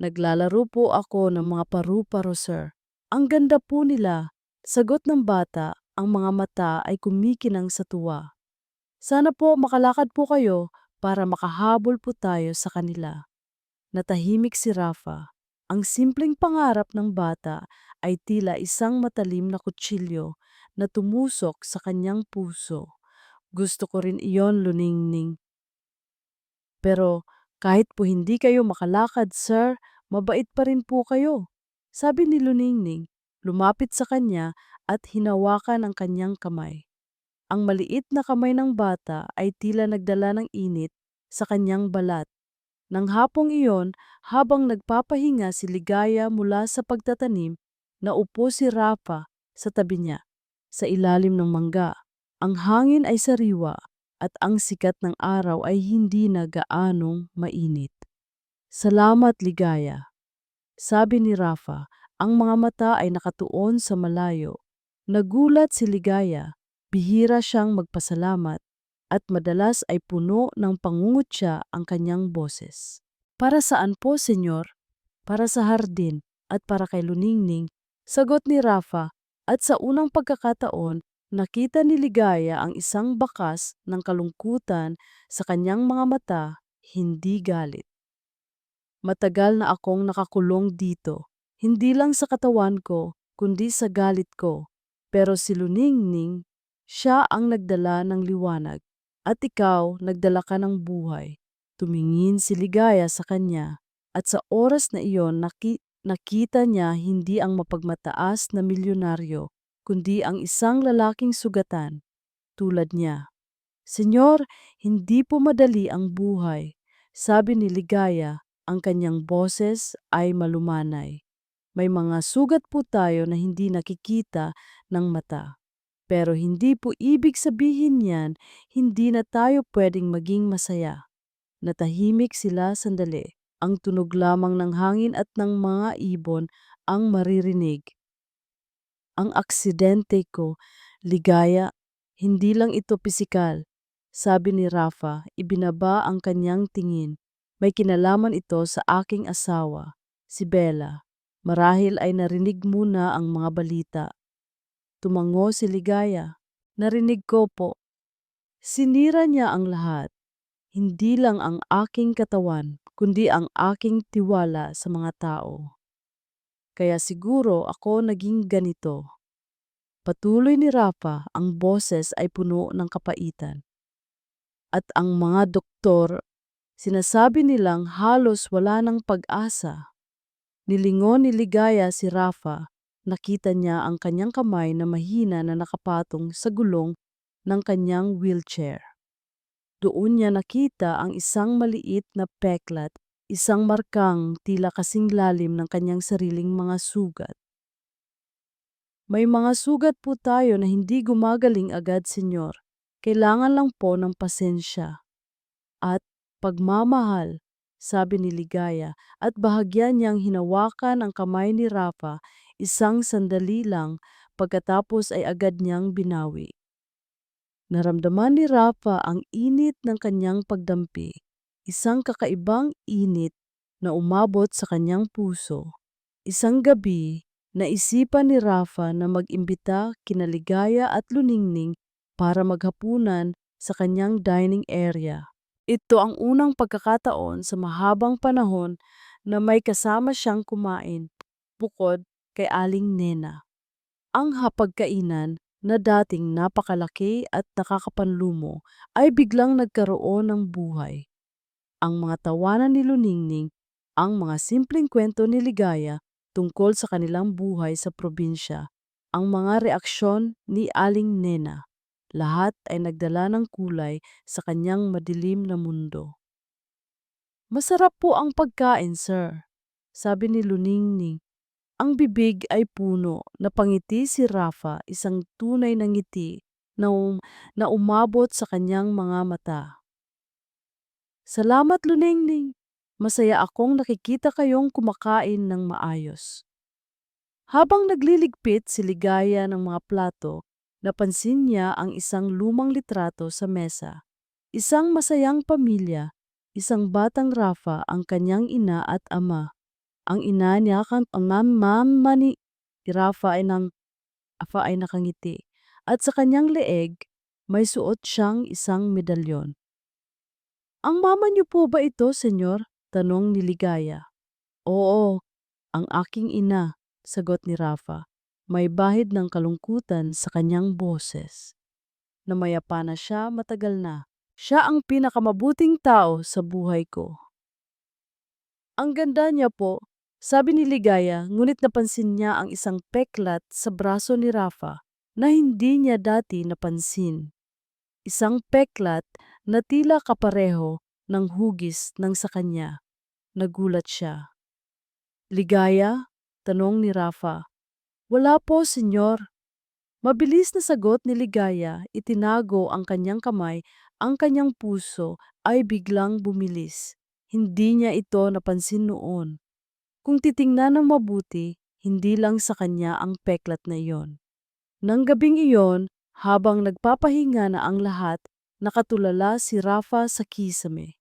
Naglalaro po ako ng mga paru-paro, sir. Ang ganda po nila. Sagot ng bata, ang mga mata ay kumikinang sa tuwa. Sana po makalakad po kayo para makahabol po tayo sa kanila. Natahimik si Rafa. Ang simpleng pangarap ng bata ay tila isang matalim na kutsilyo na tumusok sa kanyang puso. Gusto ko rin iyon, Luningning. Pero kahit po hindi kayo makalakad, sir, mabait pa rin po kayo. Sabi ni Luningning, lumapit sa kanya at hinawakan ang kanyang kamay. Ang maliit na kamay ng bata ay tila nagdala ng init sa kanyang balat. Nang hapong iyon, habang nagpapahinga si Ligaya mula sa pagtatanim, naupo si Rafa sa tabi niya, sa ilalim ng mangga. Ang hangin ay sariwa at ang sikat ng araw ay hindi na gaanong mainit. Salamat, Ligaya, sabi ni Rafa. Ang mga mata ay nakatuon sa malayo. Nagulat si Ligaya, bihira siyang magpasalamat at madalas ay puno ng pangungutya ang kanyang boses. Para saan po, senyor? Para sa hardin at para kay Luningning, sagot ni Rafa, at sa unang pagkakataon, nakita ni Ligaya ang isang bakas ng kalungkutan sa kanyang mga mata, hindi galit. Matagal na akong nakakulong dito, hindi lang sa katawan ko, kundi sa galit ko. Pero si Luningning, siya ang nagdala ng liwanag, at ikaw nagdala ka ng buhay. Tumingin si Ligaya sa kanya, at sa oras na iyon nakita niya hindi ang mapagmataas na milyonaryo, kundi ang isang lalaking sugatan, tulad niya. Senyor, hindi po madali ang buhay, sabi ni Ligaya, ang kanyang boses ay malumanay. May mga sugat po tayo na hindi nakikita ng mata. Pero hindi po ibig sabihin yan, hindi na tayo pwedeng maging masaya. Natahimik sila sandali. Ang tunog lamang ng hangin at ng mga ibon ang maririnig. Ang aksidente ko, Ligaya, hindi lang ito pisikal. Sabi ni Rafa, ibinaba ang kanyang tingin. May kinalaman ito sa aking asawa, si Bella. Marahil ay narinig mo na ang mga balita. Tumango si Ligaya. Narinig ko po. Sinira niya ang lahat. Hindi lang ang aking katawan, kundi ang aking tiwala sa mga tao. Kaya siguro ako naging ganito. Patuloy ni Rafa, ang boses ay puno ng kapaitan. At ang mga doktor, sinasabi nilang halos wala ng pag-asa. Nilingon ni Ligaya si Rafa, nakita niya ang kanyang kamay na mahina na nakapatong sa gulong ng kanyang wheelchair. Doon niya nakita ang isang maliit na peklat, isang markang tila kasing lalim ng kanyang sariling mga sugat. May mga sugat po tayo na hindi gumagaling agad, senyor. Kailangan lang po ng pasensya at pagmamahal, sabi ni Ligaya, at bahagya niyang hinawakan ang kamay ni Rafa, isang sandali lang, pagkatapos ay agad niyang binawi. Naramdaman ni Rafa ang init ng kanyang pagdampi, isang kakaibang init na umabot sa kanyang puso. Isang gabi, naisipan ni Rafa na mag-imbita kina Ligaya at Luningning para maghapunan sa kanyang dining area. Ito ang unang pagkakataon sa mahabang panahon na may kasama siyang kumain, bukod kay Aling Nena. Ang hapagkainan na dating napakalaki at nakakapanlumo ay biglang nagkaroon ng buhay. Ang mga tawanan ni Luningning, Ang mga simpleng kwento ni Ligaya tungkol sa kanilang buhay sa probinsya, ang mga reaksyon ni Aling Nena, lahat ay nagdala ng kulay sa kanyang madilim na mundo. "Masarap po ang pagkain, sir," sabi ni Luningning. Ang bibig ay puno, napangiti si Rafa, isang tunay na ngiti na umabot sa kanyang mga mata. "Salamat, Luningning. Masaya akong nakikita kayong kumakain ng maayos." Habang nagliligpit si Ligaya ng mga plato, napansin niya ang isang lumang litrato sa mesa. Isang masayang pamilya, isang batang Rafa ang kanyang ina at ama. Ang ina niya ang mama ni Rafa ay nakangiti. At sa kanyang leeg, may suot siyang isang medalyon. "Ang mama niyo po ba ito, senyor?" tanong ni Ligaya. "Oo, ang aking ina," sagot ni Rafa. May bahid ng kalungkutan sa kanyang boses. Namayapa na siya matagal na. "Siya ang pinakamabuting tao sa buhay ko." "Ang ganda niya po," sabi ni Ligaya, ngunit napansin niya ang isang peklat sa braso ni Rafa na hindi niya dati napansin. Isang peklat na tila kapareho ng hugis ng sa kanya. Nagulat siya. "Ligaya?" tanong ni Rafa. "Wala po, senyor." Mabilis na sagot ni Ligaya, itinago ang kanyang kamay, ang kanyang puso ay biglang bumilis. Hindi niya ito napansin noon. Kung titingnan ng mabuti, hindi lang sa kanya ang peklat na iyon. Nang gabing iyon, habang nagpapahinga na ang lahat, nakatulala si Rafa sa kisame.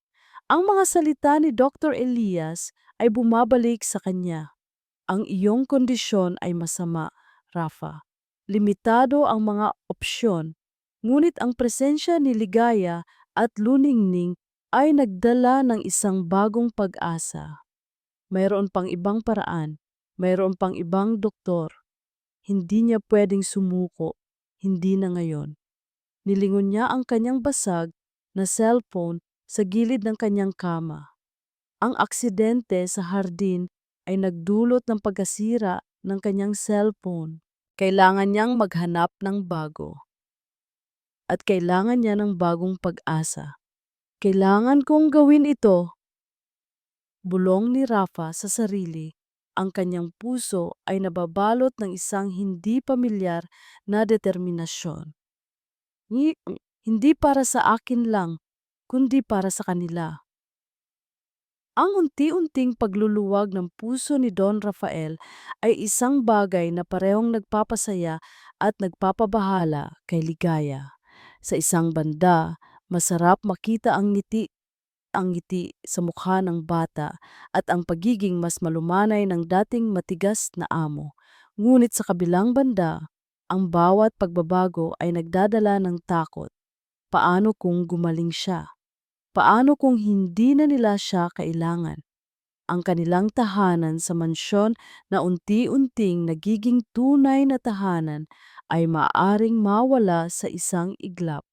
Ang mga salita ni Dr. Elias ay bumabalik sa kanya. "Ang iyong kondisyon ay masama, Rafa. Limitado ang mga opsyon, ngunit ang presensya ni Ligaya at Luningning ay nagdala ng isang bagong pag-asa. Mayroon pang ibang paraan, mayroon pang ibang doktor. Hindi niya pwedeng sumuko, hindi na ngayon." Nilingon niya ang kanyang basag na cellphone sa gilid ng kanyang kama. Ang aksidente sa hardin ay nagdulot ng pagkasira ng kanyang cellphone. Kailangan niyang maghanap ng bago. At kailangan niya ng bagong pag-asa. "Kailangan kong gawin ito," bulong ni Rafa sa sarili. Ang kanyang puso ay nababalot ng isang hindi pamilyar na determinasyon. Ni- Hindi para sa akin lang, kundi para sa kanila. Ang unti-unting pagluluwag ng puso ni Don Rafael ay isang bagay na parehong nagpapasaya at nagpapabahala kay Ligaya. Sa isang banda, masarap makita ang ngiti sa mukha ng bata at ang pagiging mas malumanay ng dating matigas na amo. Ngunit sa kabilang banda, ang bawat pagbabago ay nagdadala ng takot. Paano kung gumaling siya? Paano kung hindi na nila siya kailangan? Ang kanilang tahanan sa mansyon na unti-unting nagiging tunay na tahanan ay maaaring mawala sa isang iglap.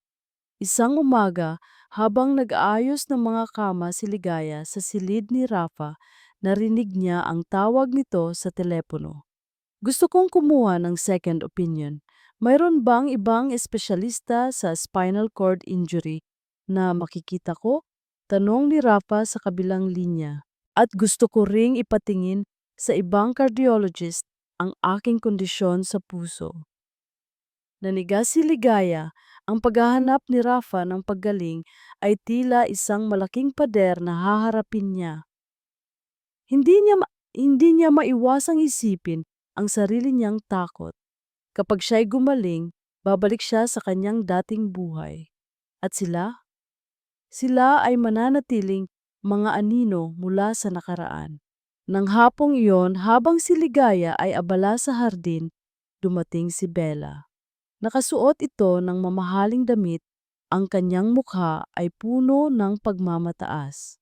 Isang umaga, habang nag-aayos ng mga kama si Ligaya sa silid ni Rafa, narinig niya ang tawag nito sa telepono. "Gusto kong kumuha ng second opinion. Mayroon bang ibang espesyalista sa spinal cord injury na makikita ko?" Tanong ni Rafa sa kabilang linya. "At gusto ko ring ipatingin sa ibang cardiologist ang aking kondisyon sa puso." Nanigas si Ligaya, ang paghahanap ni Rafa ng paggaling ay tila isang malaking pader na haharapin niya. Hindi niya maiwasang isipin ang sarili niyang takot. Kapag siya'y gumaling, babalik siya sa kanyang dating buhay. At sila? Sila ay mananatiling mga anino mula sa nakaraan. Nang hapong iyon, habang si Ligaya ay abala sa hardin, dumating si Bella. Nakasuot ito ng mamahaling damit, ang kanyang mukha ay puno ng pagmamataas.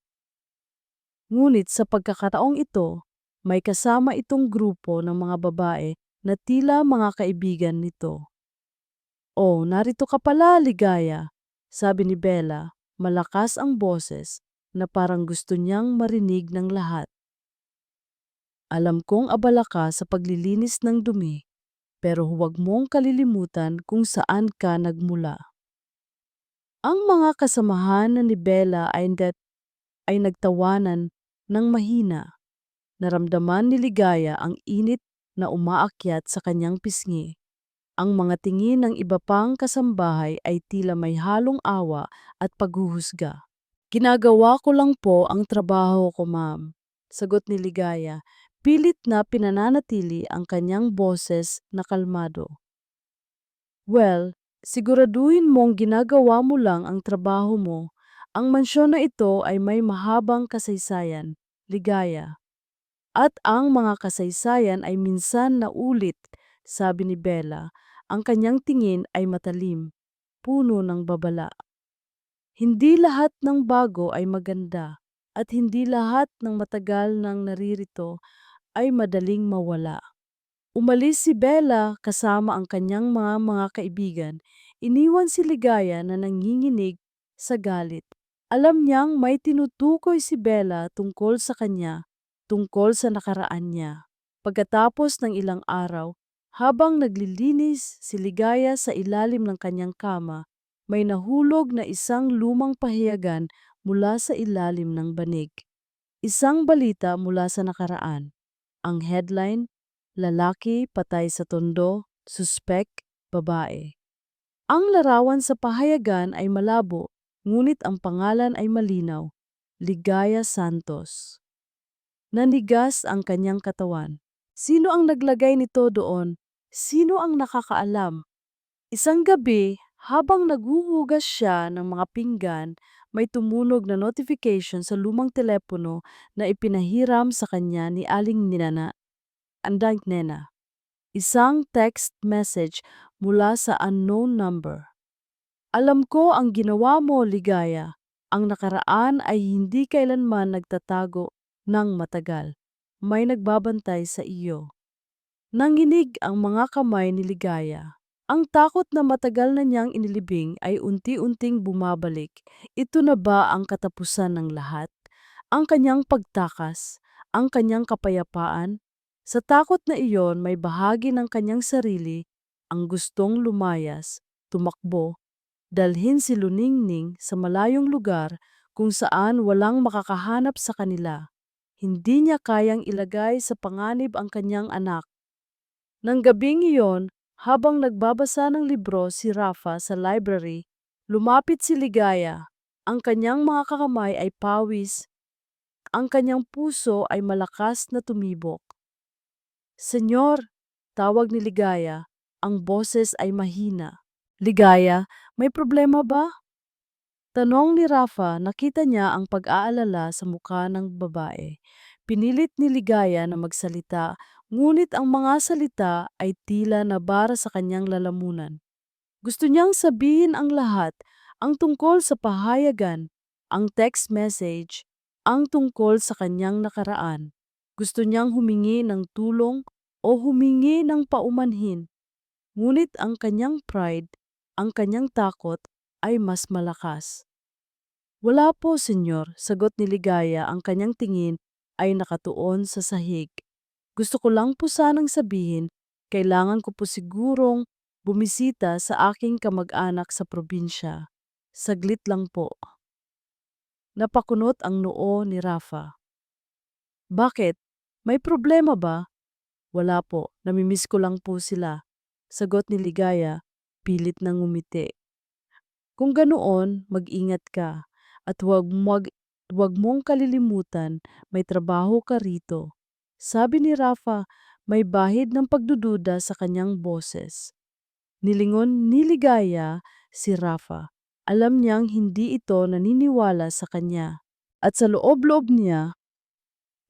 Ngunit sa pagkakataong ito, may kasama itong grupo ng mga babae na tila mga kaibigan nito. "Oh, narito ka pala, Ligaya," sabi ni Bella, malakas ang boses na parang gusto niyang marinig ng lahat. Alam kong abala ka sa paglilinis ng dumi, pero huwag mong kalilimutan kung saan ka nagmula. Ang mga kasamahan ni Bella ay nagtawanan ng mahina. Naramdaman ni Ligaya ang init na umaakyat sa kanyang pisngi. Ang mga tingin ng iba pang kasambahay ay tila may halong awa at paghuhusga. Ginagawa ko lang po ang trabaho ko, ma'am, sagot ni Ligaya, pilit na pinananatili ang kanyang boses na kalmado. Well, siguraduhin mong ginagawa mo lang ang trabaho mo. Ang mansyon na ito ay may mahabang kasaysayan, Ligaya. At ang mga kasaysayan ay minsan naulit, sabi ni Bella. Ang kanyang tingin ay matalim, puno ng babala. Hindi lahat ng bago ay maganda, at hindi lahat ng matagal nang naririto ay madaling mawala. Umalis si Bella kasama ang kanyang mga kaibigan. Iniwan si Ligaya na nanginginig sa galit. Alam niyang may tinutukoy si Bella tungkol sa kanya, tungkol sa nakaraan niya. Pagkatapos ng ilang araw, habang naglilinis si Ligaya sa ilalim ng kanyang kama, may nahulog na isang lumang pahiyagan mula sa ilalim ng banig. Isang balita mula sa nakaraan. Ang headline, lalaki patay sa tondo, suspek, babae. Ang larawan sa pahayagan ay malabo, ngunit ang pangalan ay malinaw, Ligaya Santos. Nanigas ang kanyang katawan. Sino ang naglagay nito doon? Sino ang nakakaalam? Isang gabi, habang naghuhugas siya ng mga pinggan, may tumunog na notification sa lumang telepono na ipinahiram sa kanya ni Aling Nena. Isang text message mula sa unknown number. Alam ko ang ginawa mo, Ligaya. Ang nakaraan ay hindi kailanman nagtatago ng matagal. May nagbabantay sa iyo. Nanginig ang mga kamay ni Ligaya. Ang takot na matagal na niyang inilibing ay unti-unting bumabalik. Ito na ba ang katapusan ng lahat? Ang kanyang pagtakas, ang kanyang kapayapaan? Sa takot na iyon may bahagi ng kanyang sarili ang gustong lumayas, tumakbo, dalhin si Luningning sa malayong lugar kung saan walang makakahanap sa kanila. Hindi niya kayang ilagay sa panganib ang kanyang anak. Nang gabing iyon, habang nagbabasa ng libro si Rafa sa library, lumapit si Ligaya. Ang kanyang mga kakamay ay pawis, ang kanyang puso ay malakas na tumibok. Senyor, tawag ni Ligaya, ang boses ay mahina. Ligaya, may problema ba? Tanong ni Rafa, nakita niya ang pag-aalala sa mukha ng babae. Pinilit ni Ligaya na magsalita, ngunit ang mga salita ay tila nabara sa kanyang lalamunan. Gusto niyang sabihin ang lahat, ang tungkol sa pahayagan, ang text message, ang tungkol sa kanyang nakaraan. Gusto niyang humingi ng tulong o humingi ng paumanhin. Ngunit ang kanyang pride, ang kanyang takot ay mas malakas. Wala po, senyor, sagot ni Ligaya, ang kanyang tingin ay nakatuon sa sahig. Gusto ko lang po sanang sabihin, kailangan ko po sigurong bumisita sa aking kamag-anak sa probinsya. Saglit lang po. Napakunot ang noo ni Rafa. Bakit? May problema ba? Wala po, namimiss ko lang po sila. Sagot ni Ligaya, pilit na ngumiti. Kung ganoon, mag-ingat ka at huwag mong kalilimutan may trabaho ka rito. Sabi ni Rafa, may bahid ng pagdududa sa kanyang boses. Nilingon ni Ligaya si Rafa. Alam niyang hindi ito naniniwala sa kanya. At sa loob-loob niya,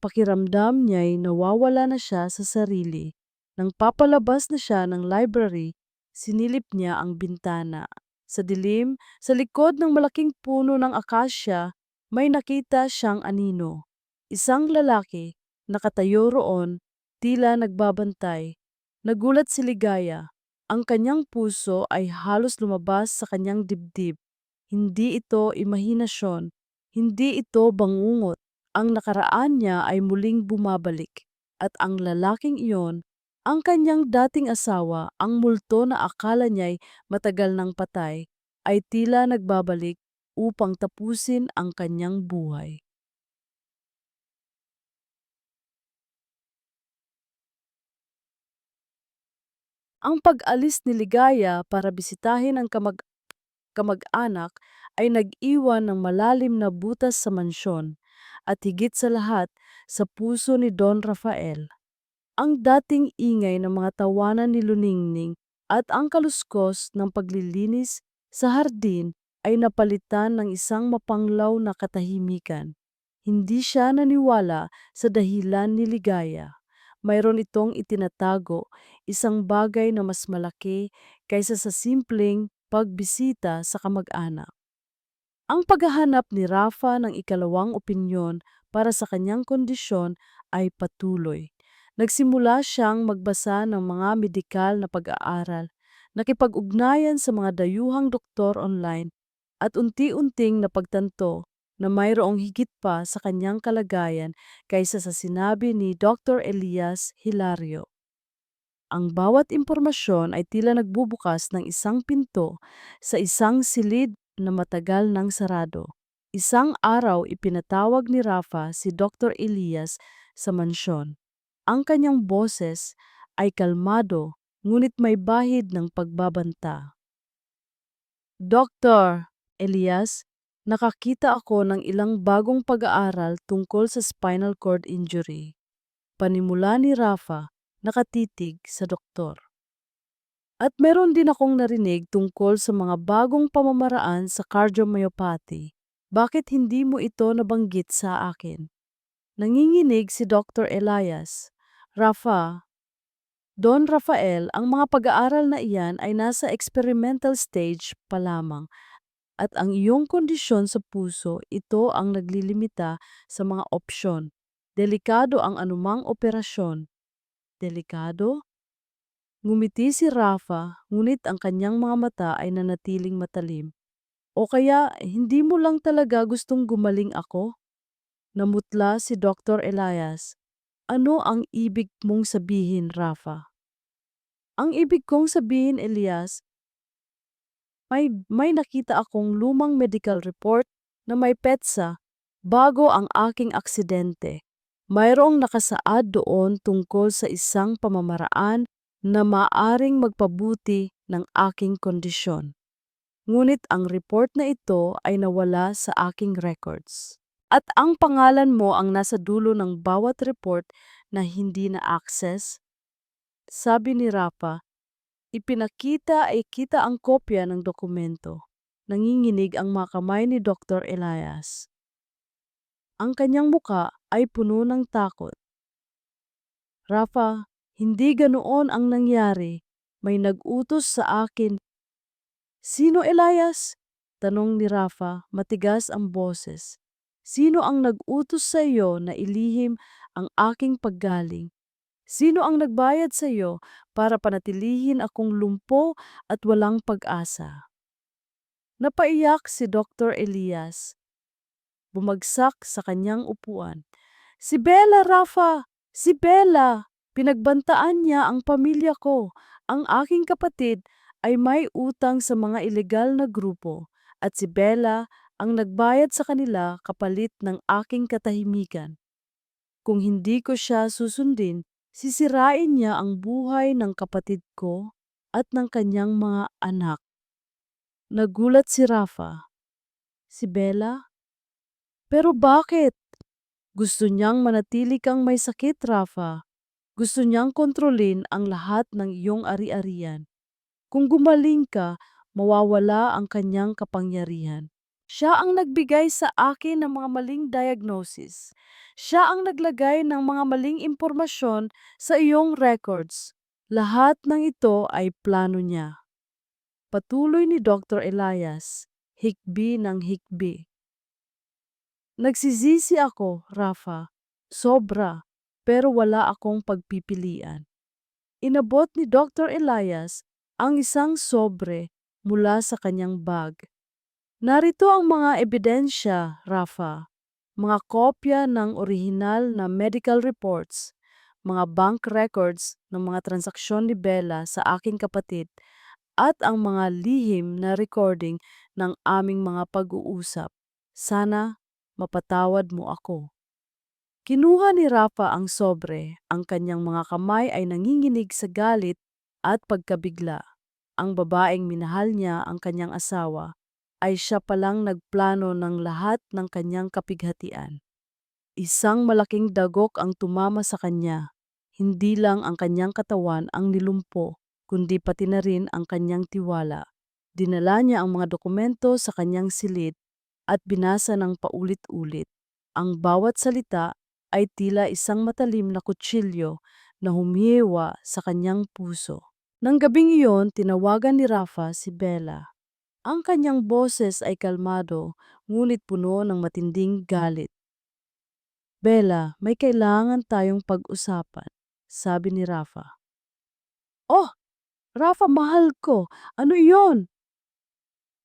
pakiramdam niya'y nawawala na siya sa sarili. Nang papalabas na siya ng library, sinilip niya ang bintana. Sa dilim, sa likod ng malaking puno ng akasya, may nakita siyang anino. Isang lalaki, nakatayo roon, tila nagbabantay. Nagulat si Ligaya. Ang kanyang puso ay halos lumabas sa kanyang dibdib. Hindi ito imahinasyon, hindi ito bangungot. Ang nakaraan niya ay muling bumabalik. At ang lalaking iyon, ang kanyang dating asawa, ang multo na akala niya'y matagal nang patay, ay tila nagbabalik upang tapusin ang kanyang buhay. Ang pag-alis ni Ligaya para bisitahin ang kamag-anak ay nag-iwan ng malalim na butas sa mansyon at higit sa lahat sa puso ni Don Rafael. Ang dating ingay ng mga tawanan ni Luningning at ang kaluskos ng paglilinis sa hardin ay napalitan ng isang mapanglaw na katahimikan. Hindi siya naniwala sa dahilan ni Ligaya. Mayroon itong itinatago, isang bagay na mas malaki kaysa sa simpleng pagbisita sa kamag-anak. Ang paghahanap ni Rafa ng ikalawang opinyon para sa kanyang kondisyon ay patuloy. Nagsimula siyang magbasa ng mga medikal na pag-aaral, nakipag-ugnayan sa mga dayuhang doktor online, at unti-unting napagtanto na mayroong higit pa sa kanyang kalagayan kaysa sa sinabi ni Dr. Elias Hilario. Ang bawat impormasyon ay tila nagbubukas ng isang pinto sa isang silid na matagal nang sarado. Isang araw ipinatawag ni Rafa si Dr. Elias sa mansyon. Ang kanyang boses ay kalmado ngunit may bahid ng pagbabanta. Dr. Elias, nakakita ako ng ilang bagong pag-aaral tungkol sa spinal cord injury. Panimula ni Rafa, nakatitig sa doktor. At meron din akong narinig tungkol sa mga bagong pamamaraan sa cardiomyopathy. Bakit hindi mo ito nabanggit sa akin? Nanginginig si Dr. Elias. Rafa, Don Rafael, ang mga pag-aaral na iyan ay nasa experimental stage pa lamang. At ang iyong kondisyon sa puso, ito ang naglilimita sa mga opsyon. Delikado ang anumang operasyon. Delikado? Ngumiti si Rafa, ngunit ang kanyang mga mata ay nanatiling matalim. O kaya, hindi mo lang talaga gustong gumaling ako? Namutla si Dr. Elias. Ano ang ibig mong sabihin, Rafa? Ang ibig kong sabihin, Elias, may nakita akong lumang medical report na may petsa bago ang aking aksidente. Mayroong nakasaad doon tungkol sa isang pamamaraan na maaring magpabuti ng aking kondisyon. Ngunit ang report na ito ay nawala sa aking records. At ang pangalan mo ang nasa dulo ng bawat report na hindi na-access? Sabi ni Rafa, ipinakita ay kita ang kopya ng dokumento. Nanginginig ang mga kamay ni Dr. Elias. Ang kanyang muka ay puno ng takot. Rafa, hindi ganoon ang nangyari. May nag-utos sa akin. Sino, Elias? Tanong ni Rafa, matigas ang boses. Sino ang nag-utos sa iyo na ilihim ang aking paggaling? Sino ang nagbayad sa iyo para panatilihin akong lumpo at walang pag-asa? Napaiyak si Dr. Elias. Bumagsak sa kanyang upuan. Si Bella, Rafa! Si Bella! Pinagbantaan niya ang pamilya ko. Ang aking kapatid ay may utang sa mga ilegal na grupo at si Bella ang nagbayad sa kanila kapalit ng aking katahimikan. Kung hindi ko siya susundin, sisirain niya ang buhay ng kapatid ko at ng kanyang mga anak. Nagulat si Rafa. Si Bella? Pero bakit? Gusto niyang manatili kang may sakit, Rafa. Gusto niyang kontrolin ang lahat ng iyong ari-arian. Kung gumaling ka, mawawala ang kanyang kapangyarihan. Siya ang nagbigay sa akin ng mga maling diagnosis. Siya ang naglagay ng mga maling impormasyon sa iyong records. Lahat ng ito ay plano niya. Patuloy ni Dr. Elias, hikbi ng hikbi. Nagsisisi ako, Rafa. Sobra, pero wala akong pagpipilian. Inabot ni Dr. Elias ang isang sobre mula sa kanyang bag. Narito ang mga ebidensya, Rafa. Mga kopya ng orihinal na medical reports, mga bank records ng mga transaksyon ni Bella sa aking kapatid at ang mga lihim na recording ng aming mga pag-uusap. Sana mapatawad mo ako. Kinuha ni Rafa ang sobre, ang kanyang mga kamay ay nanginginig sa galit at pagkabigla. Ang babaeng minahal niya ang kanyang asawa ay siya palang nagplano ng lahat ng kanyang kapighatian. Isang malaking dagok ang tumama sa kanya. Hindi lang ang kanyang katawan ang nilumpo, kundi pati na rin ang kanyang tiwala. Dinala niya ang mga dokumento sa kanyang silid at binasa ng paulit-ulit. Ang bawat salita ay tila isang matalim na kutsilyo na humihiwa sa kanyang puso. Nang gabing iyon, tinawagan ni Rafa si Bella. Ang kanyang boses ay kalmado, ngunit puno ng matinding galit. Bella, may kailangan tayong pag-usapan, sabi ni Rafa. Oh, Rafa, mahal ko. Ano iyon?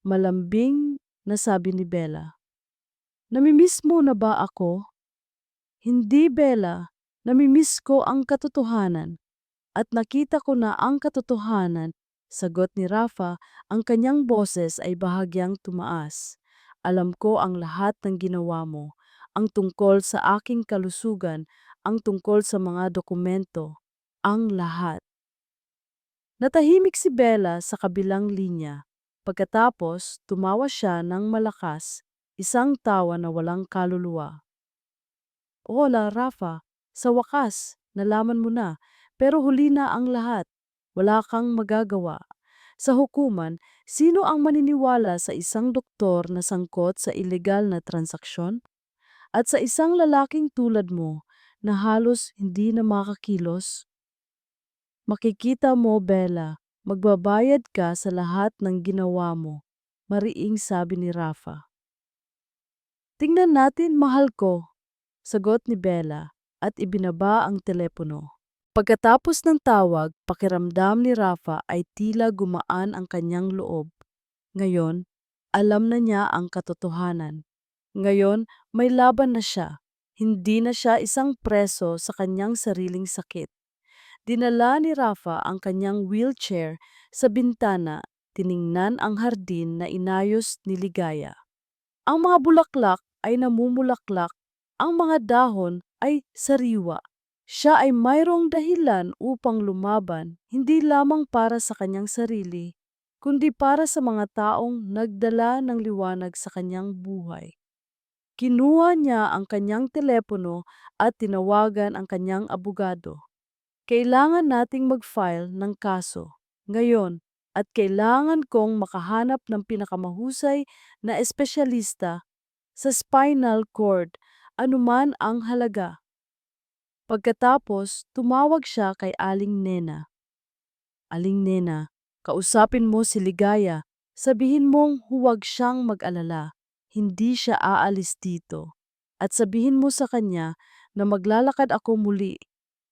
Malambing na sabi ni Bella. Namimiss mo na ba ako? Hindi, Bella. Namimiss ko ang katotohanan. At nakita ko na ang katotohanan, sagot ni Rafa, ang kanyang boses ay bahagyang tumaas. Alam ko ang lahat ng ginawa mo, ang tungkol sa aking kalusugan, ang tungkol sa mga dokumento, ang lahat. Natahimik si Bella sa kabilang linya. Pagkatapos, tumawa siya ng malakas, isang tawa na walang kaluluwa. Hola, Rafa. Sa wakas, nalaman mo na. Pero huli na ang lahat. Wala kang magagawa. Sa hukuman, sino ang maniniwala sa isang doktor na sangkot sa ilegal na transaksyon? At sa isang lalaking tulad mo na halos hindi na makakilos? Makikita mo, Bella, magbabayad ka sa lahat ng ginawa mo, mariing sabi ni Rafa. Tingnan natin, mahal ko, sagot ni Bella at ibinaba ang telepono. Pagkatapos ng tawag, pakiramdam ni Rafa ay tila gumaan ang kanyang loob. Ngayon, alam na niya ang katotohanan. Ngayon, may laban na siya. Hindi na siya isang preso sa kanyang sariling sakit. Dinala ni Rafa ang kanyang wheelchair sa bintana, tiningnan ang hardin na inayos ni Ligaya. Ang mga bulaklak ay namumulaklak, ang mga dahon ay sariwa. Siya ay mayroong dahilan upang lumaban, hindi lamang para sa kanyang sarili, kundi para sa mga taong nagdala ng liwanag sa kanyang buhay. Kinuha niya ang kanyang telepono at tinawagan ang kanyang abogado. Kailangan nating mag-file ng kaso ngayon at kailangan kong makahanap ng pinakamahusay na espesyalista sa spinal cord, anuman ang halaga. Pagkatapos, tumawag siya kay Aling Nena. Aling Nena, kausapin mo si Ligaya. Sabihin mong huwag siyang mag-alala. Hindi siya aalis dito. At sabihin mo sa kanya na maglalakad ako muli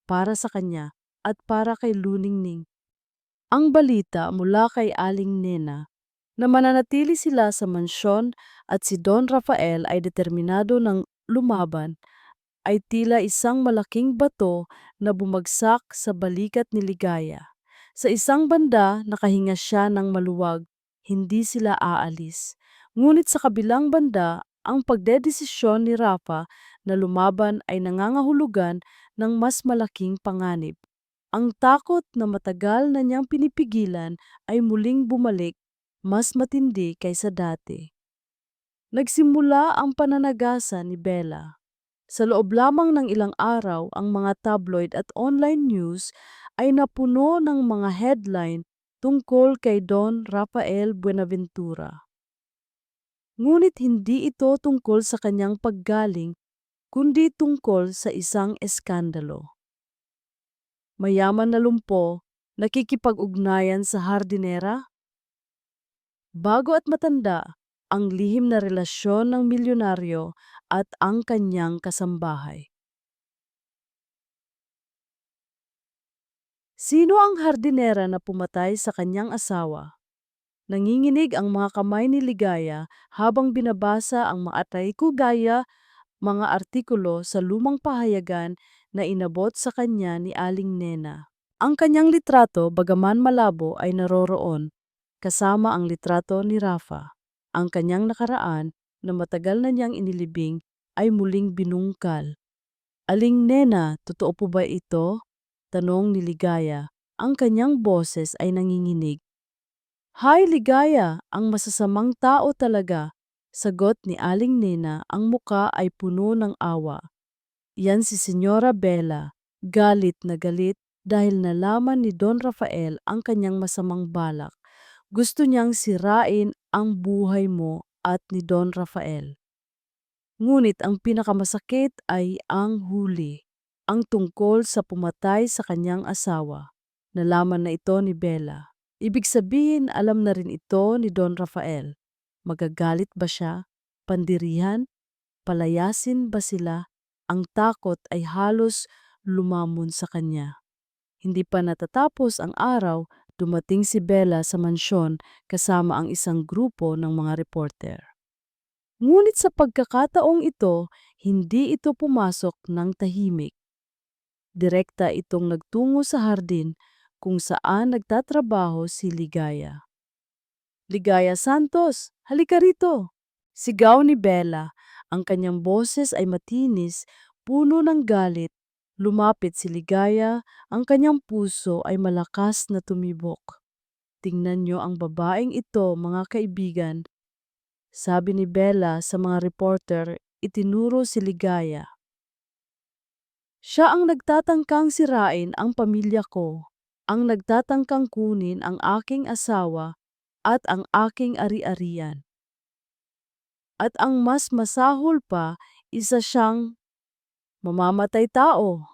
para sa kanya at para kay Luningning. Ang balita mula kay Aling Nena na mananatili sila sa mansyon at si Don Rafael ay determinado ng lumaban ay tila isang malaking bato na bumagsak sa balikat ni Ligaya. Sa isang banda, nakahinga siya ng maluwag, hindi sila aalis. Ngunit sa kabilang banda, ang pagdedesisyon ni Rafa na lumaban ay nangangahulugan ng mas malaking panganib. Ang takot na matagal na niyang pinipigilan ay muling bumalik, mas matindi kaysa dati. Nagsimula ang pananagasan ni Bella. Sa loob lamang ng ilang araw, ang mga tabloid at online news ay napuno ng mga headline tungkol kay Don Rafael Buenaventura. Ngunit hindi ito tungkol sa kanyang paggaling, kundi tungkol sa isang eskandalo. Mayaman na lumpo, nakikipag-ugnayan sa hardinera? Bago at matanda, ang lihim na relasyon ng milyonaryo at ang kanyang kasambahay. Sino ang hardinera na pumatay sa kanyang asawa? Nanginginig ang mga kamay ni Ligaya habang binabasa ang maatay ko gaya mga artikulo sa lumang pahayagan na inabot sa kanya ni Aling Nena. Ang kanyang litrato, bagaman malabo, ay naroroon, kasama ang litrato ni Rafa. Ang kanyang nakaraan, na matagal na niyang inilibing, ay muling binungkal. Aling Nena, totoo po ba ito? Tanong ni Ligaya. Ang kanyang boses ay nanginginig. Hay Ligaya, ang masasamang tao talaga. Sagot ni Aling Nena, ang muka ay puno ng awa. Yan si Senyora Bella, galit na galit dahil nalaman ni Don Rafael ang kanyang masamang balak. Gusto niyang sirain ang buhay mo at ni Don Rafael. Ngunit ang pinakamasakit ay ang huli, ang tungkol sa pumatay sa kanyang asawa. Nalaman na ito ni Bella. Ibig sabihin alam na rin ito ni Don Rafael. Magagalit ba siya? Pandirihan? Palayasin ba sila? Ang takot ay halos lumamon sa kanya. Hindi pa natatapos ang araw, dumating si Bella sa mansyon kasama ang isang grupo ng mga reporter. Ngunit sa pagkakataong ito, hindi ito pumasok ng tahimik. Direkta itong nagtungo sa hardin kung saan nagtatrabaho si Ligaya. Ligaya Santos, halika rito! Sigaw ni Bella. Ang kanyang boses ay matinis, puno ng galit. Lumapit si Ligaya, ang kanyang puso ay malakas na tumibok. Tingnan niyo ang babaeng ito, mga kaibigan. Sabi ni Bella sa mga reporter, itinuro si Ligaya. Siya ang nagtatangkang sirain ang pamilya ko, ang nagtatangkang kunin ang aking asawa at ang aking ari-arian. At ang mas masahol pa, isa siyang mamamatay tao.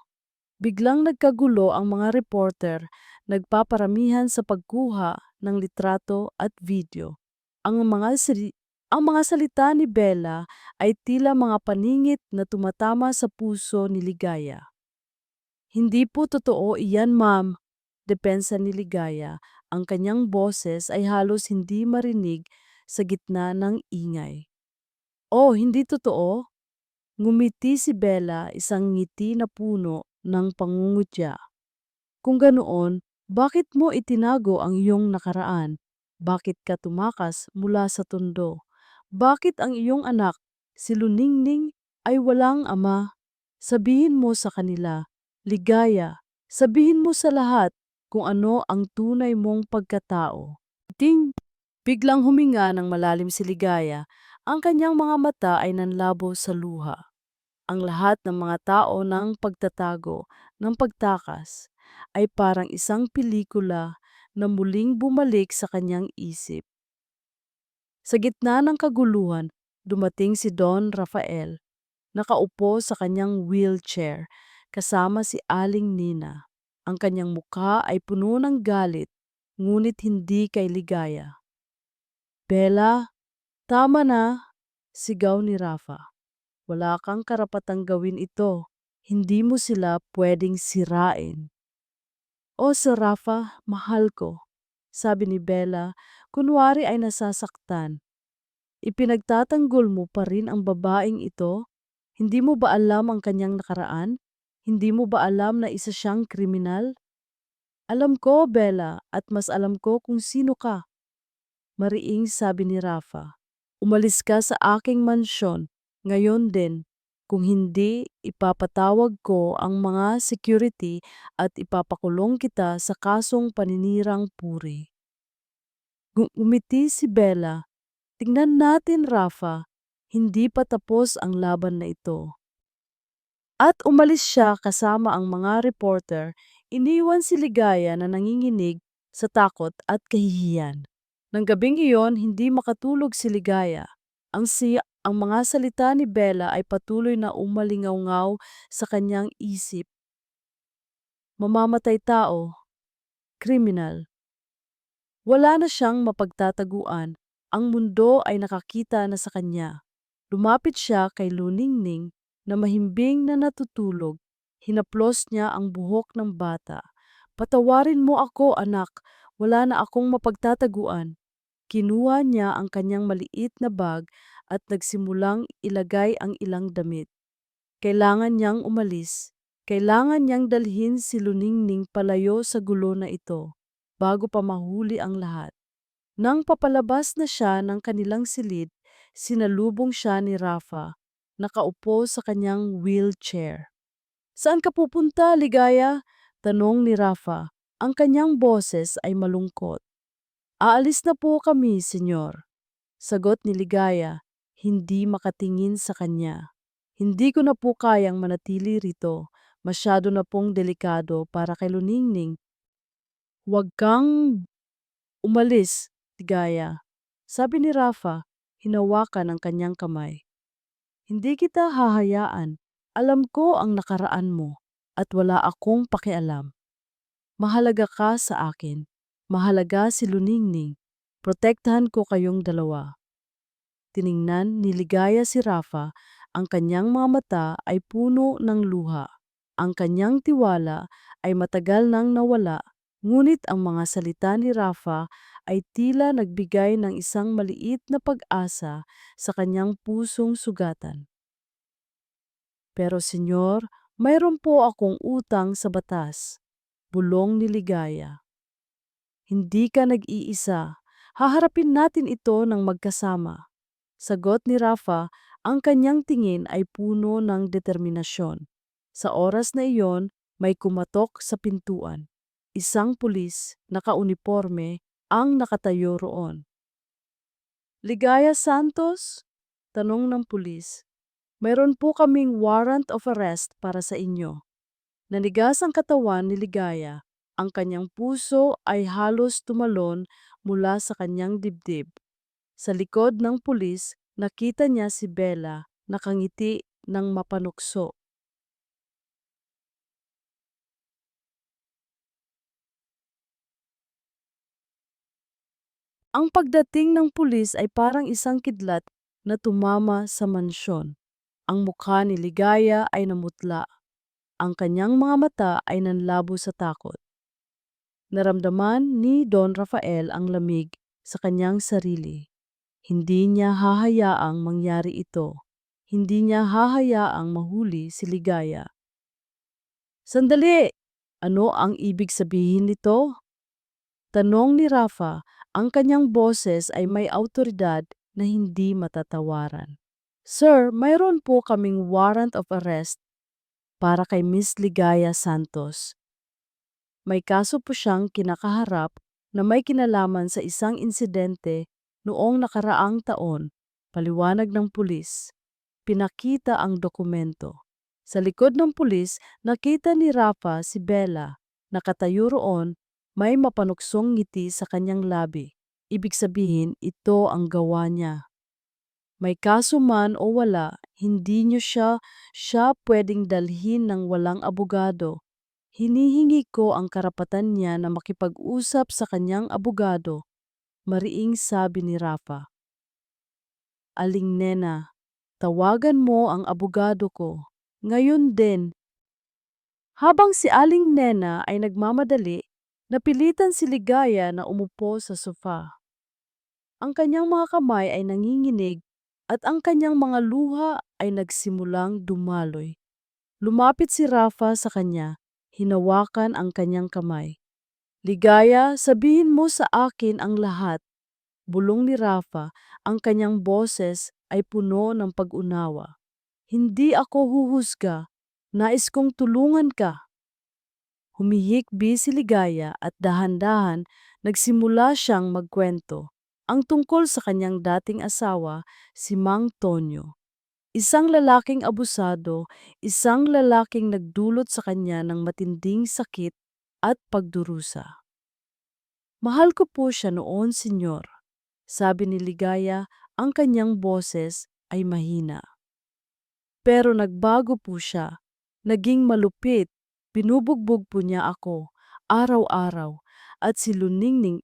Biglang nagkagulo ang mga reporter, nagpaparamihan sa pagkuha ng litrato at video. Ang mga salita ni Bella ay tila mga paningit na tumatama sa puso ni Ligaya. Hindi po totoo iyan, ma'am. Depensa ni Ligaya. Ang kanyang boses ay halos hindi marinig sa gitna ng ingay. Oh, hindi totoo? Ngumiti si Bella, isang ngiti na puno ng pangungutya. Kung ganoon, bakit mo itinago ang iyong nakaraan? Bakit ka tumakas mula sa tondo? Bakit ang iyong anak, si Luningning, ay walang ama? Sabihin mo sa kanila, Ligaya, sabihin mo sa lahat kung ano ang tunay mong pagkatao. Ting, biglang huminga ng malalim si Ligaya, ang kanyang mga mata ay nanlabo sa luha. Ang lahat ng mga tao ng pagtatago, ng pagtakas, ay parang isang pelikula na muling bumalik sa kanyang isip. Sa gitna ng kaguluhan, dumating si Don Rafael, nakaupo sa kanyang wheelchair, kasama si Aling Nina. Ang kanyang mukha ay puno ng galit, ngunit hindi kay Ligaya. Bella, tama na, sigaw ni Rafa. Wala kang karapatang gawin ito. Hindi mo sila pwedeng sirain. O Sir Rafa, mahal ko, sabi ni Bella, kunwari ay nasasaktan. Ipinagtatanggol mo pa rin ang babaeng ito? Hindi mo ba alam ang kanyang nakaraan? Hindi mo ba alam na isa siyang kriminal? Alam ko, Bella, at mas alam ko kung sino ka. Mariing sabi ni Rafa. Umalis ka sa aking mansyon, ngayon din. Kung hindi, ipapatawag ko ang mga security at ipapakulong kita sa kasong paninirang puri. Umiti si Bella. Tingnan natin, Rafa. Hindi pa tapos ang laban na ito. At umalis siya kasama ang mga reporter, iniwan si Ligaya na nanginginig sa takot at kahihiyan. Nang gabing iyon, hindi makatulog si Ligaya. Ang mga salita ni Bella ay patuloy na umalingaw-ngaw sa kanyang isip. Mamamatay tao, kriminal. Wala na siyang mapagtataguan. Ang mundo ay nakakita na sa kanya. Lumapit siya kay Luningning na mahimbing na natutulog. Hinaplos niya ang buhok ng bata. Patawarin mo ako, anak. Wala na akong mapagtataguan. Kinuha niya ang kanyang maliit na bag at nagsimulang ilagay ang ilang damit. Kailangan niyang umalis. Kailangan niyang dalhin si Luningning palayo sa gulo na ito bago pa mahuli ang lahat. Nang papalabas na siya ng kanilang silid, sinalubong siya ni Rafa, nakaupo sa kanyang wheelchair. Saan ka pupunta, Ligaya? Tanong ni Rafa. Ang kanyang boses ay malungkot. Aalis na po kami, senyor. Sagot ni Ligaya, hindi makatingin sa kanya. Hindi ko na po kayang manatili rito. Masyado na pong delikado para kay Luningning. Huwag kang umalis, Ligaya. Sabi ni Rafa, hinawakan ang kanyang kamay. Hindi kita hahayaan. Alam ko ang nakaraan mo at wala akong pakialam. Mahalaga ka sa akin. Mahalaga si Luningning. Protektahan ko kayong dalawa. Tiningnan ni Ligaya si Rafa, ang kanyang mga mata ay puno ng luha. Ang kanyang tiwala ay matagal nang nawala, ngunit ang mga salita ni Rafa ay tila nagbigay ng isang maliit na pag-asa sa kanyang pusong sugatan. Pero senyor, mayroon po akong utang sa batas. Bulong ni Ligaya. Hindi ka nag-iisa. Haharapin natin ito ng magkasama. Sagot ni Rafa, ang kanyang tingin ay puno ng determinasyon. Sa oras na iyon, may kumatok sa pintuan. Isang pulis, nakauniporme, ang nakatayo roon. Ligaya Santos? Tanong ng pulis. Mayroon po kaming warrant of arrest para sa inyo. Nanigas ang katawan ni Ligaya. Ang kanyang puso ay halos tumalon mula sa kanyang dibdib. Sa likod ng pulis, nakita niya si Bella nakangiti ng mapanukso. Ang pagdating ng pulis ay parang isang kidlat na tumama sa mansyon. Ang mukha ni Ligaya ay namutla. Ang kanyang mga mata ay nanlabo sa takot. Naramdaman ni Don Rafael ang lamig sa kanyang sarili. Hindi niya hahayaang mangyari ito. Hindi niya hahayaang mahuli si Ligaya. Sandali! Ano ang ibig sabihin nito? Tanong ni Rafa, ang kanyang boses ay may awtoridad na hindi matatawaran. Sir, mayroon po kaming warrant of arrest para kay Miss Ligaya Santos. May kaso po siyang kinakaharap na may kinalaman sa isang insidente noong nakaraang taon, paliwanag ng pulis. Pinakita ang dokumento. Sa likod ng pulis, nakita ni Rafa si Bella. Nakatayo roon, may mapanuksong ngiti sa kanyang labi. Ibig sabihin, ito ang gawa niya. May kaso man o wala, hindi niyo siya pwedeng dalhin ng walang abogado. Hinihingi ko ang karapatan niya na makipag-usap sa kanyang abogado, mariing sabi ni Rafa. Aling Nena, tawagan mo ang abogado ko. Ngayon din. Habang si Aling Nena ay nagmamadali, napilitan si Ligaya na umupo sa sofa. Ang kanyang mga kamay ay nanginginig at ang kanyang mga luha ay nagsimulang dumaloy. Lumapit si Rafa sa kanya, hinawakan ang kanyang kamay. Ligaya, sabihin mo sa akin ang lahat. Bulong ni Rafa, ang kanyang boses ay puno ng pag-unawa. Hindi ako huhusga. Nais kong tulungan ka. Humihikbi si Ligaya at dahan-dahan nagsimula siyang magkwento. Ang tungkol sa kanyang dating asawa, si Mang Tonyo. Isang lalaking abusado, isang lalaking nagdulot sa kanya ng matinding sakit at pagdurusa. Mahal ko po siya noon, senyor. Sabi ni Ligaya, ang kanyang boses ay mahina. Pero nagbago po siya. Naging malupit. Binubugbog po niya ako, araw-araw. At si Luningning,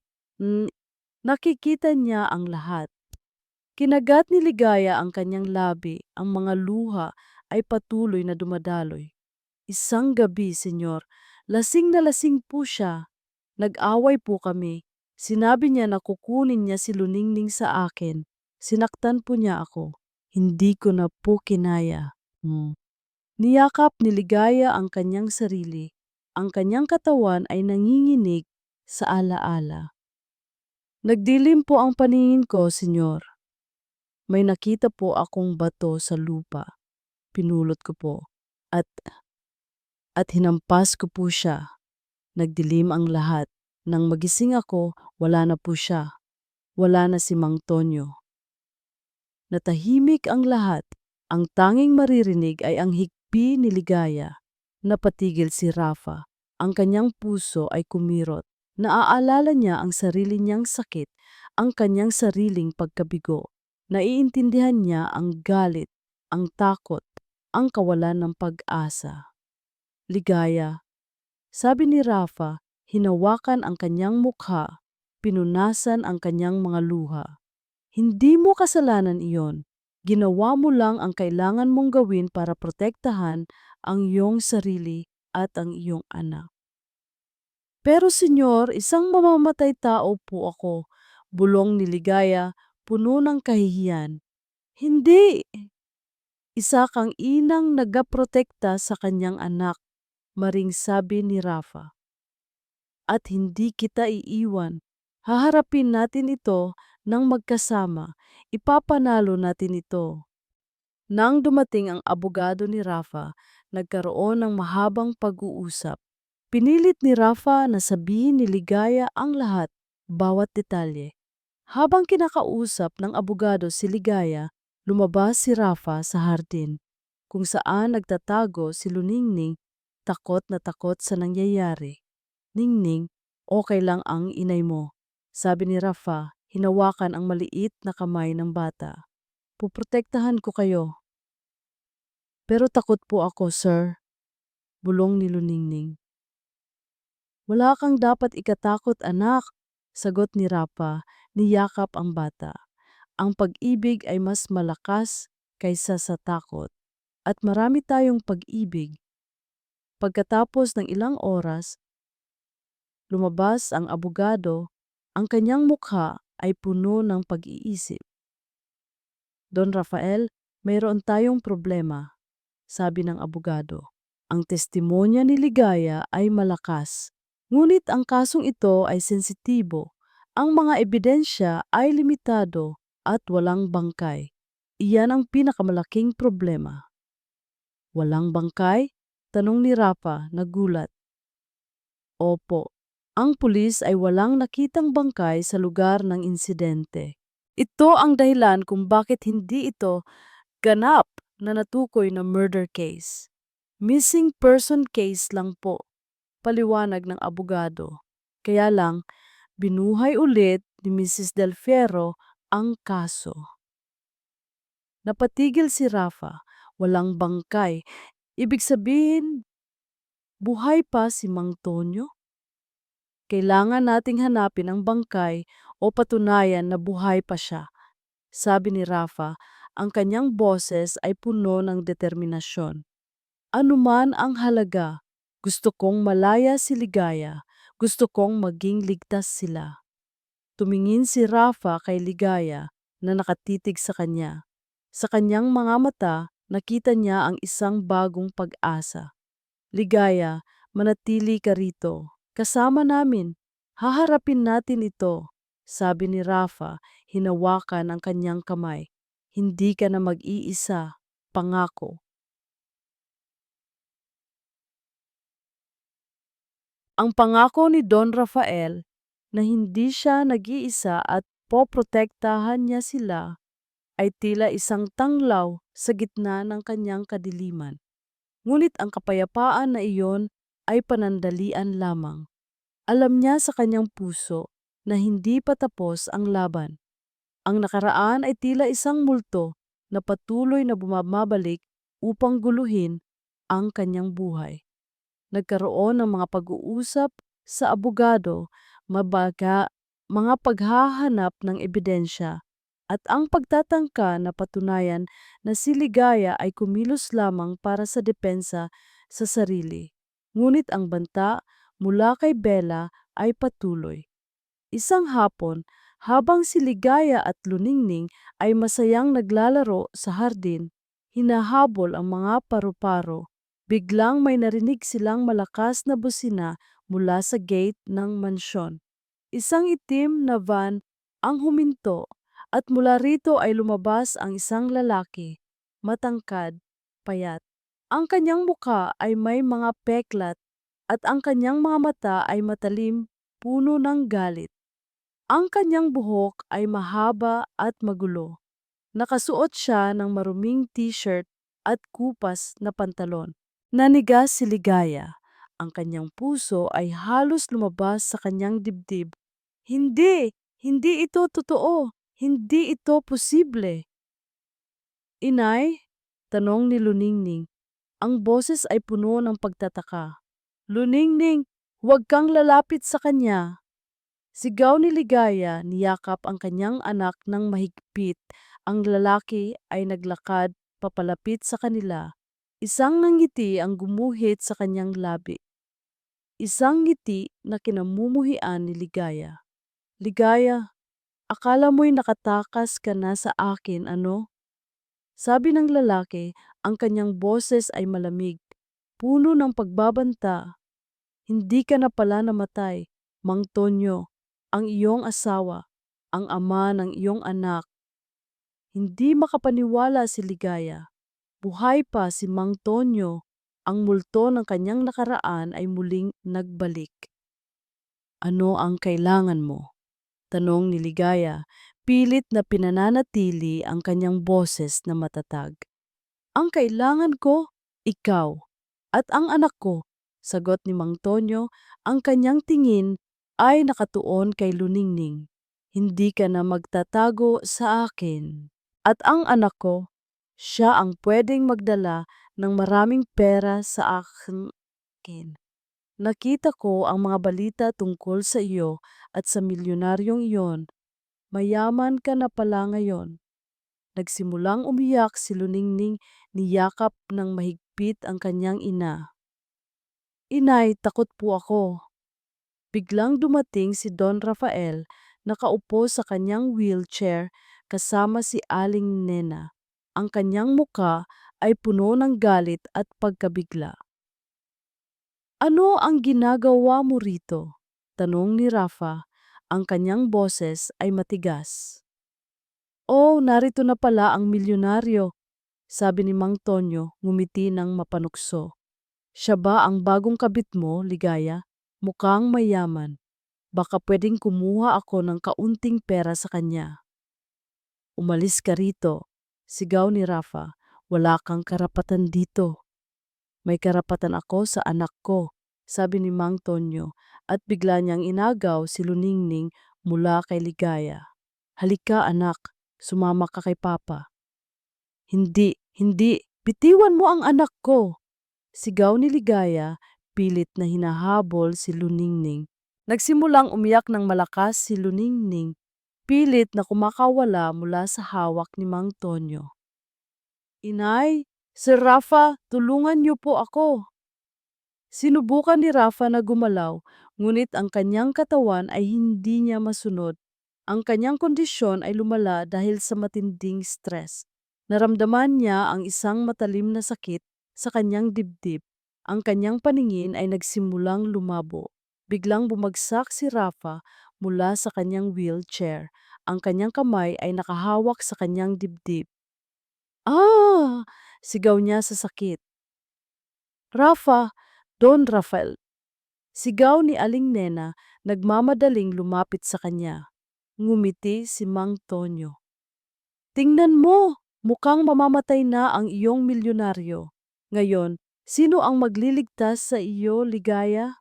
nakikita niya ang lahat. Kinagat ni Ligaya ang kanyang labi, ang mga luha ay patuloy na dumadaloy. Isang gabi, senyor, lasing na lasing po siya. Nag-away po kami. Sinabi niya na kukunin niya si Luningning sa akin. Sinaktan po niya ako. Hindi ko na po kinaya. Niyakap ni Ligaya ang kanyang sarili. Ang kanyang katawan ay nanginginig sa alaala. Nagdilim po ang paningin ko, Senyor. May nakita po akong bato sa lupa. Pinulot ko po. At, at hinampas ko po siya. Nagdilim ang lahat. Nang magising ako, wala na po siya. Wala na si Mang Tonyo. Natahimik ang lahat. Ang tanging maririnig ay ang hikbi ni Ligaya. Napatigil si Rafa. Ang kanyang puso ay kumirot. Naaalala niya ang sarili niyang sakit, ang kanyang sariling pagkabigo. Naiintindihan niya ang galit, ang takot, ang kawalan ng pag-asa. Ligaya, sabi ni Rafa, hinawakan ang kanyang mukha, pinunasan ang kanyang mga luha. Hindi mo kasalanan iyon. Ginawa mo lang ang kailangan mong gawin para protektahan ang iyong sarili at ang iyong anak. Pero Senyor, isang mamamatay tao po ako, bulong ni Ligaya, puno ng kahihiyan. Hindi! Isa kang inang nagaprotekta sa kanyang anak, maring sabi ni Rafa. At hindi kita iiwan. Haharapin natin ito ng magkasama. Ipapanalo natin ito. Nang dumating ang abogado ni Rafa, nagkaroon ng mahabang pag-uusap. Pinilit ni Rafa na sabihin ni Ligaya ang lahat, bawat detalye. Habang kinakausap ng abogado si Ligaya, lumabas si Rafa sa hardin, kung saan nagtatago si Luningning, takot na takot sa nangyayari. Ningning, okay lang ang inay mo, sabi ni Rafa, hinawakan ang maliit na kamay ng bata. Puprotektahan ko kayo. Pero takot po ako, sir, bulong ni Luningning. Wala kang dapat ikatakot, anak, sagot ni Rafa, niyakap ang bata. Ang pag-ibig ay mas malakas kaysa sa takot. At marami tayong pag-ibig. Pagkatapos ng ilang oras, lumabas ang abogado, ang kanyang mukha ay puno ng pag-iisip. Don Rafael, mayroon tayong problema, sabi ng abogado. Ang testimonya ni Ligaya ay malakas. Ngunit ang kasong ito ay sensitibo. Ang mga ebidensya ay limitado at walang bangkay. Iyan ang pinakamalaking problema. Walang bangkay? Tanong ni Rafa, nagulat. Opo, ang pulis ay walang nakitang bangkay sa lugar ng insidente. Ito ang dahilan kung bakit hindi ito ganap na natukoy na murder case. Missing person case lang po, paliwanag ng abogado. Kaya lang, binuhay ulit ni Mrs. Del Fierro ang kaso. Napatigil si Rafa, walang bangkay. Ibig sabihin, buhay pa si Mang Tonyo? Kailangan nating hanapin ang bangkay o patunayan na buhay pa siya. Sabi ni Rafa, ang kanyang boses ay puno ng determinasyon. Anuman ang halaga, gusto kong malaya si Ligaya, gusto kong maging ligtas sila. Tumingin si Rafa kay Ligaya na nakatitig sa kanya. Sa kanyang mga mata, nakita niya ang isang bagong pag-asa. Ligaya, manatili ka rito. Kasama namin. Haharapin natin ito. Sabi ni Rafa, hinawakan ang kanyang kamay. Hindi ka na mag-iisa. Pangako. Ang pangako ni Don Rafael na hindi siya nag-iisa at poprotektahan niya sila ay tila isang tanglaw sa gitna ng kanyang kadiliman. Ngunit ang kapayapaan na iyon ay panandalian lamang. Alam niya sa kanyang puso na hindi pa tapos ang laban. Ang nakaraan ay tila isang multo na patuloy na bumabalik upang guluhin ang kanyang buhay. Nagkaroon ng mga pag-uusap sa abogado, mabaga, mga paghahanap ng ebidensya, at ang pagtatangka na patunayan na si Ligaya ay kumilos lamang para sa depensa sa sarili. Ngunit ang banta mula kay Bella ay patuloy. Isang hapon, habang si Ligaya at Luningning ay masayang naglalaro sa hardin, hinahabol ang mga paru-paro. Biglang may narinig silang malakas na busina mula sa gate ng mansyon. Isang itim na van ang huminto at mula rito ay lumabas ang isang lalaki, matangkad, payat. Ang kanyang muka ay may mga peklat at ang kanyang mga mata ay matalim, puno ng galit. Ang kanyang buhok ay mahaba at magulo. Nakasuot siya ng maruming t-shirt at kupas na pantalon. Nanigas si Ligaya. Ang kanyang puso ay halos lumabas sa kanyang dibdib. Hindi! Hindi ito totoo! Hindi ito posible! Inay? Tanong ni Luningning. Ang boses ay puno ng pagtataka. Luningning, huwag kang lalapit sa kanya. Sigaw ni Ligaya, niyakap ang kanyang anak ng mahigpit. Ang lalaki ay naglakad papalapit sa kanila. Isang ngiti ang gumuhit sa kanyang labi. Isang ngiti na kinamumuhian ni Ligaya. Ligaya, akala mo'y nakatakas ka na sa akin, ano? Sabi ng lalaki, ang kanyang boses ay malamig, puno ng pagbabanta. Hindi ka na pala namatay, Mang Tonyo, ang iyong asawa, ang ama ng iyong anak. Hindi makapaniwala si Ligaya. Buhay pa si Mang Tonyo, ang multo ng kanyang nakaraan ay muling nagbalik. Ano ang kailangan mo? Tanong ni Ligaya, pilit na pinananatili ang kanyang boses na matatag. Ang kailangan ko, ikaw, at ang anak ko, sagot ni Mang Tonyo, ang kanyang tingin ay nakatuon kay Luningning. Hindi ka na magtatago sa akin. At ang anak ko, siya ang pwedeng magdala ng maraming pera sa akin. Nakita ko ang mga balita tungkol sa iyo at sa milyonaryong iyon. Mayaman ka na pala ngayon. Nagsimulang umiyak si Luningning, niyakap ng mahigpit ang kanyang ina. Inay, takot po ako. Biglang dumating si Don Rafael, nakaupo sa kanyang wheelchair kasama si Aling Nena. Ang kanyang muka ay puno ng galit at pagkabigla. Ano ang ginagawa mo rito? Tanong ni Rafa. Ang kanyang boses ay matigas. Oh, narito na pala ang milyonaryo, sabi ni Mang Tonyo, ngumiti ng mapanukso. Siya ba ang bagong kabit mo, Ligaya? Mukhang mayaman. Baka pwedeng kumuha ako ng kaunting pera sa kanya. Umalis ka rito, sigaw ni Rafa. Wala kang karapatan dito. May karapatan ako sa anak ko, sabi ni Mang Tonyo, at bigla niyang inagaw si Luningning mula kay Ligaya. Halika anak, sumama ka kay Papa. Hindi, hindi, bitiwan mo ang anak ko. Sigaw ni Ligaya, pilit na hinahabol si Luningning. Nagsimulang umiyak ng malakas si Luningning, pilit na kumakawala mula sa hawak ni Mang Tonyo. Inay, Sir Rafa, tulungan niyo po ako. Sinubukan ni Rafa na gumalaw, ngunit ang kanyang katawan ay hindi niya masunod. Ang kanyang kondisyon ay lumala dahil sa matinding stress. Naramdaman niya ang isang matalim na sakit sa kanyang dibdib. Ang kanyang paningin ay nagsimulang lumabo. Biglang bumagsak si Rafa mula sa kanyang wheelchair. Ang kanyang kamay ay nakahawak sa kanyang dibdib. Ah! Sigaw niya sa sakit. Rafa! Don Rafael! Sigaw ni Aling Nena, nagmamadaling lumapit sa kanya. Ngumiti si Mang Tonyo. Tingnan mo! Mukhang mamamatay na ang iyong milyonaryo. Ngayon, sino ang magliligtas sa iyo, Ligaya?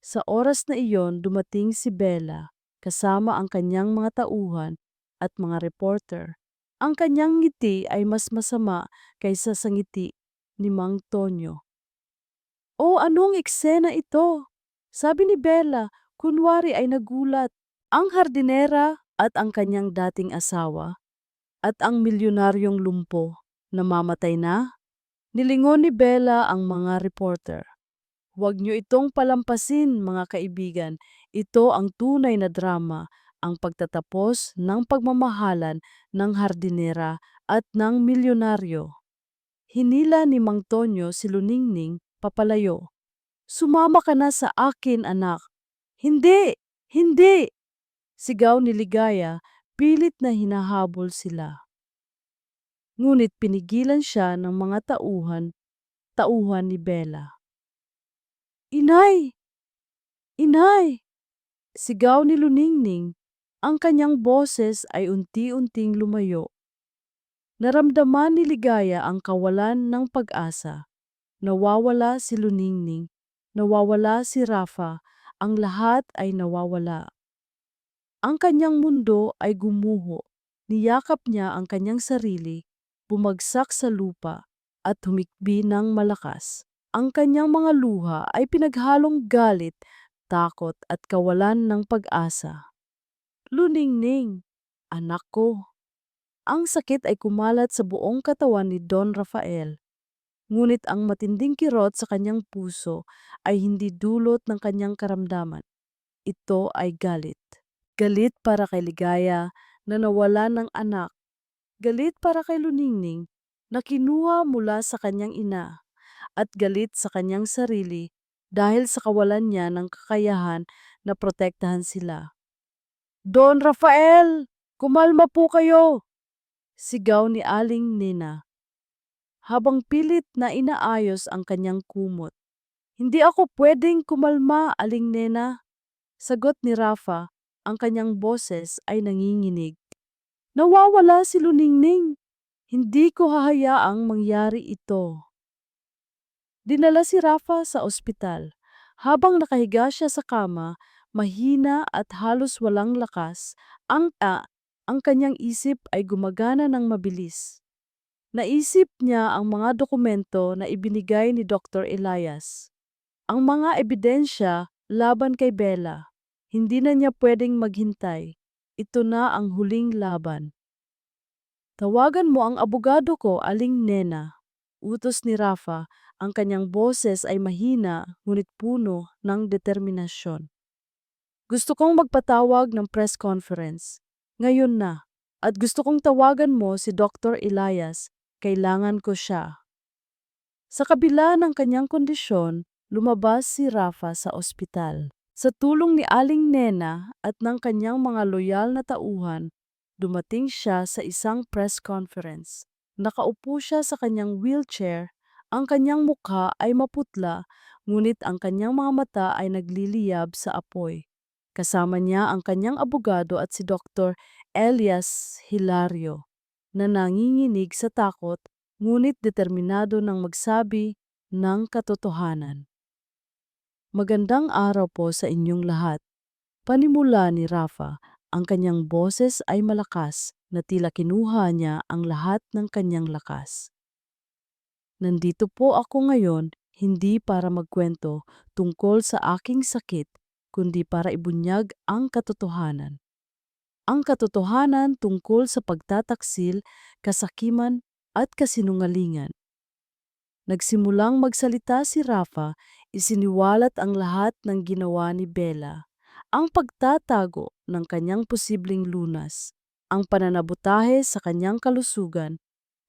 Sa oras na iyon, dumating si Bella, kasama ang kanyang mga tauhan at mga reporter. Ang kanyang ngiti ay mas masama kaysa sa ngiti ni Mang Tonyo. O anong eksena ito? Sabi ni Bella, kunwari ay nagulat. Ang hardinera at ang kanyang dating asawa at ang milyonaryong lumpo namamatay na? Nilingon ni Bella ang mga reporter. Huwag niyo itong palampasin, mga kaibigan. Ito ang tunay na drama, ang pagtatapos ng pagmamahalan ng hardinera at ng milyonaryo. Hinila ni Mang Tonyo si Luningning papalayo. Sumama ka na sa akin, anak. Hindi! Hindi! Sigaw ni Ligaya, pilit na hinahabol sila. Ngunit pinigilan siya ng mga tauhan ni Bella. Inay! Inay! Sigaw ni Luningning. Ang kanyang boses ay unti-unting lumayo. Naramdaman ni Ligaya ang kawalan ng pag-asa. Nawawala si Luningning, nawawala si Rafa, ang lahat ay nawawala. Ang kanyang mundo ay gumuho. Niyakap niya ang kanyang sarili, bumagsak sa lupa, at humikbi ng malakas. Ang kanyang mga luha ay pinaghalong galit, takot at kawalan ng pag-asa. Luningning, anak ko. Ang sakit ay kumalat sa buong katawan ni Don Rafael. Ngunit ang matinding kirot sa kanyang puso ay hindi dulot ng kanyang karamdaman. Ito ay galit. Galit para kay Ligaya na nawala ng anak. Galit para kay Luningning na kinuha mula sa kanyang ina. At galit sa kanyang sarili dahil sa kawalan niya ng kakayahan na protektahan sila. Don Rafael! Kumalma po kayo! Sigaw ni Aling Nina habang pilit na inaayos ang kanyang kumot. Hindi ako pwedeng kumalma, Aling Nena. Sagot ni Rafa, ang kanyang boses ay nanginginig. Nawawala si Luningning. Hindi ko hahayaang mangyari ito. Dinala si Rafa sa ospital. Habang nakahiga siya sa kama, mahina at halos walang lakas, ang kanyang isip ay gumagana ng mabilis. Naisip niya ang mga dokumento na ibinigay ni Dr. Elias. Ang mga ebidensya laban kay Bella. Hindi na niya pwedeng maghintay. Ito na ang huling laban. Tawagan mo ang abogado ko, Aling Nena. Utos ni Rafa, ang kanyang boses ay mahina ngunit puno ng determinasyon. Gusto kong magpatawag ng press conference. Ngayon na. At gusto kong tawagan mo si Dr. Elias. Kailangan ko siya. Sa kabila ng kanyang kondisyon, lumabas si Rafa sa ospital. Sa tulong ni Aling Nena at ng kanyang mga loyal na tauhan, dumating siya sa isang press conference. Nakaupo siya sa kanyang wheelchair, ang kanyang mukha ay maputla, ngunit ang kanyang mga mata ay nagliliyab sa apoy. Kasama niya ang kanyang abogado at si Dr. Elias Hilario, na nanginginig sa takot ngunit determinado ng magsabi ng katotohanan. Magandang araw po sa inyong lahat. Panimula ni Rafa, ang kanyang boses ay malakas na tila kinuha niya ang lahat ng kanyang lakas. Nandito po ako ngayon hindi para magkwento tungkol sa aking sakit, kundi para ibunyag ang katotohanan. Ang katotohanan tungkol sa pagtataksil, kasakiman at kasinungalingan. Nagsimulang magsalita si Rafa, isiniwalat ang lahat ng ginawa ni Bella, ang pagtatago ng kanyang posibleng lunas, ang pananabutahe sa kanyang kalusugan,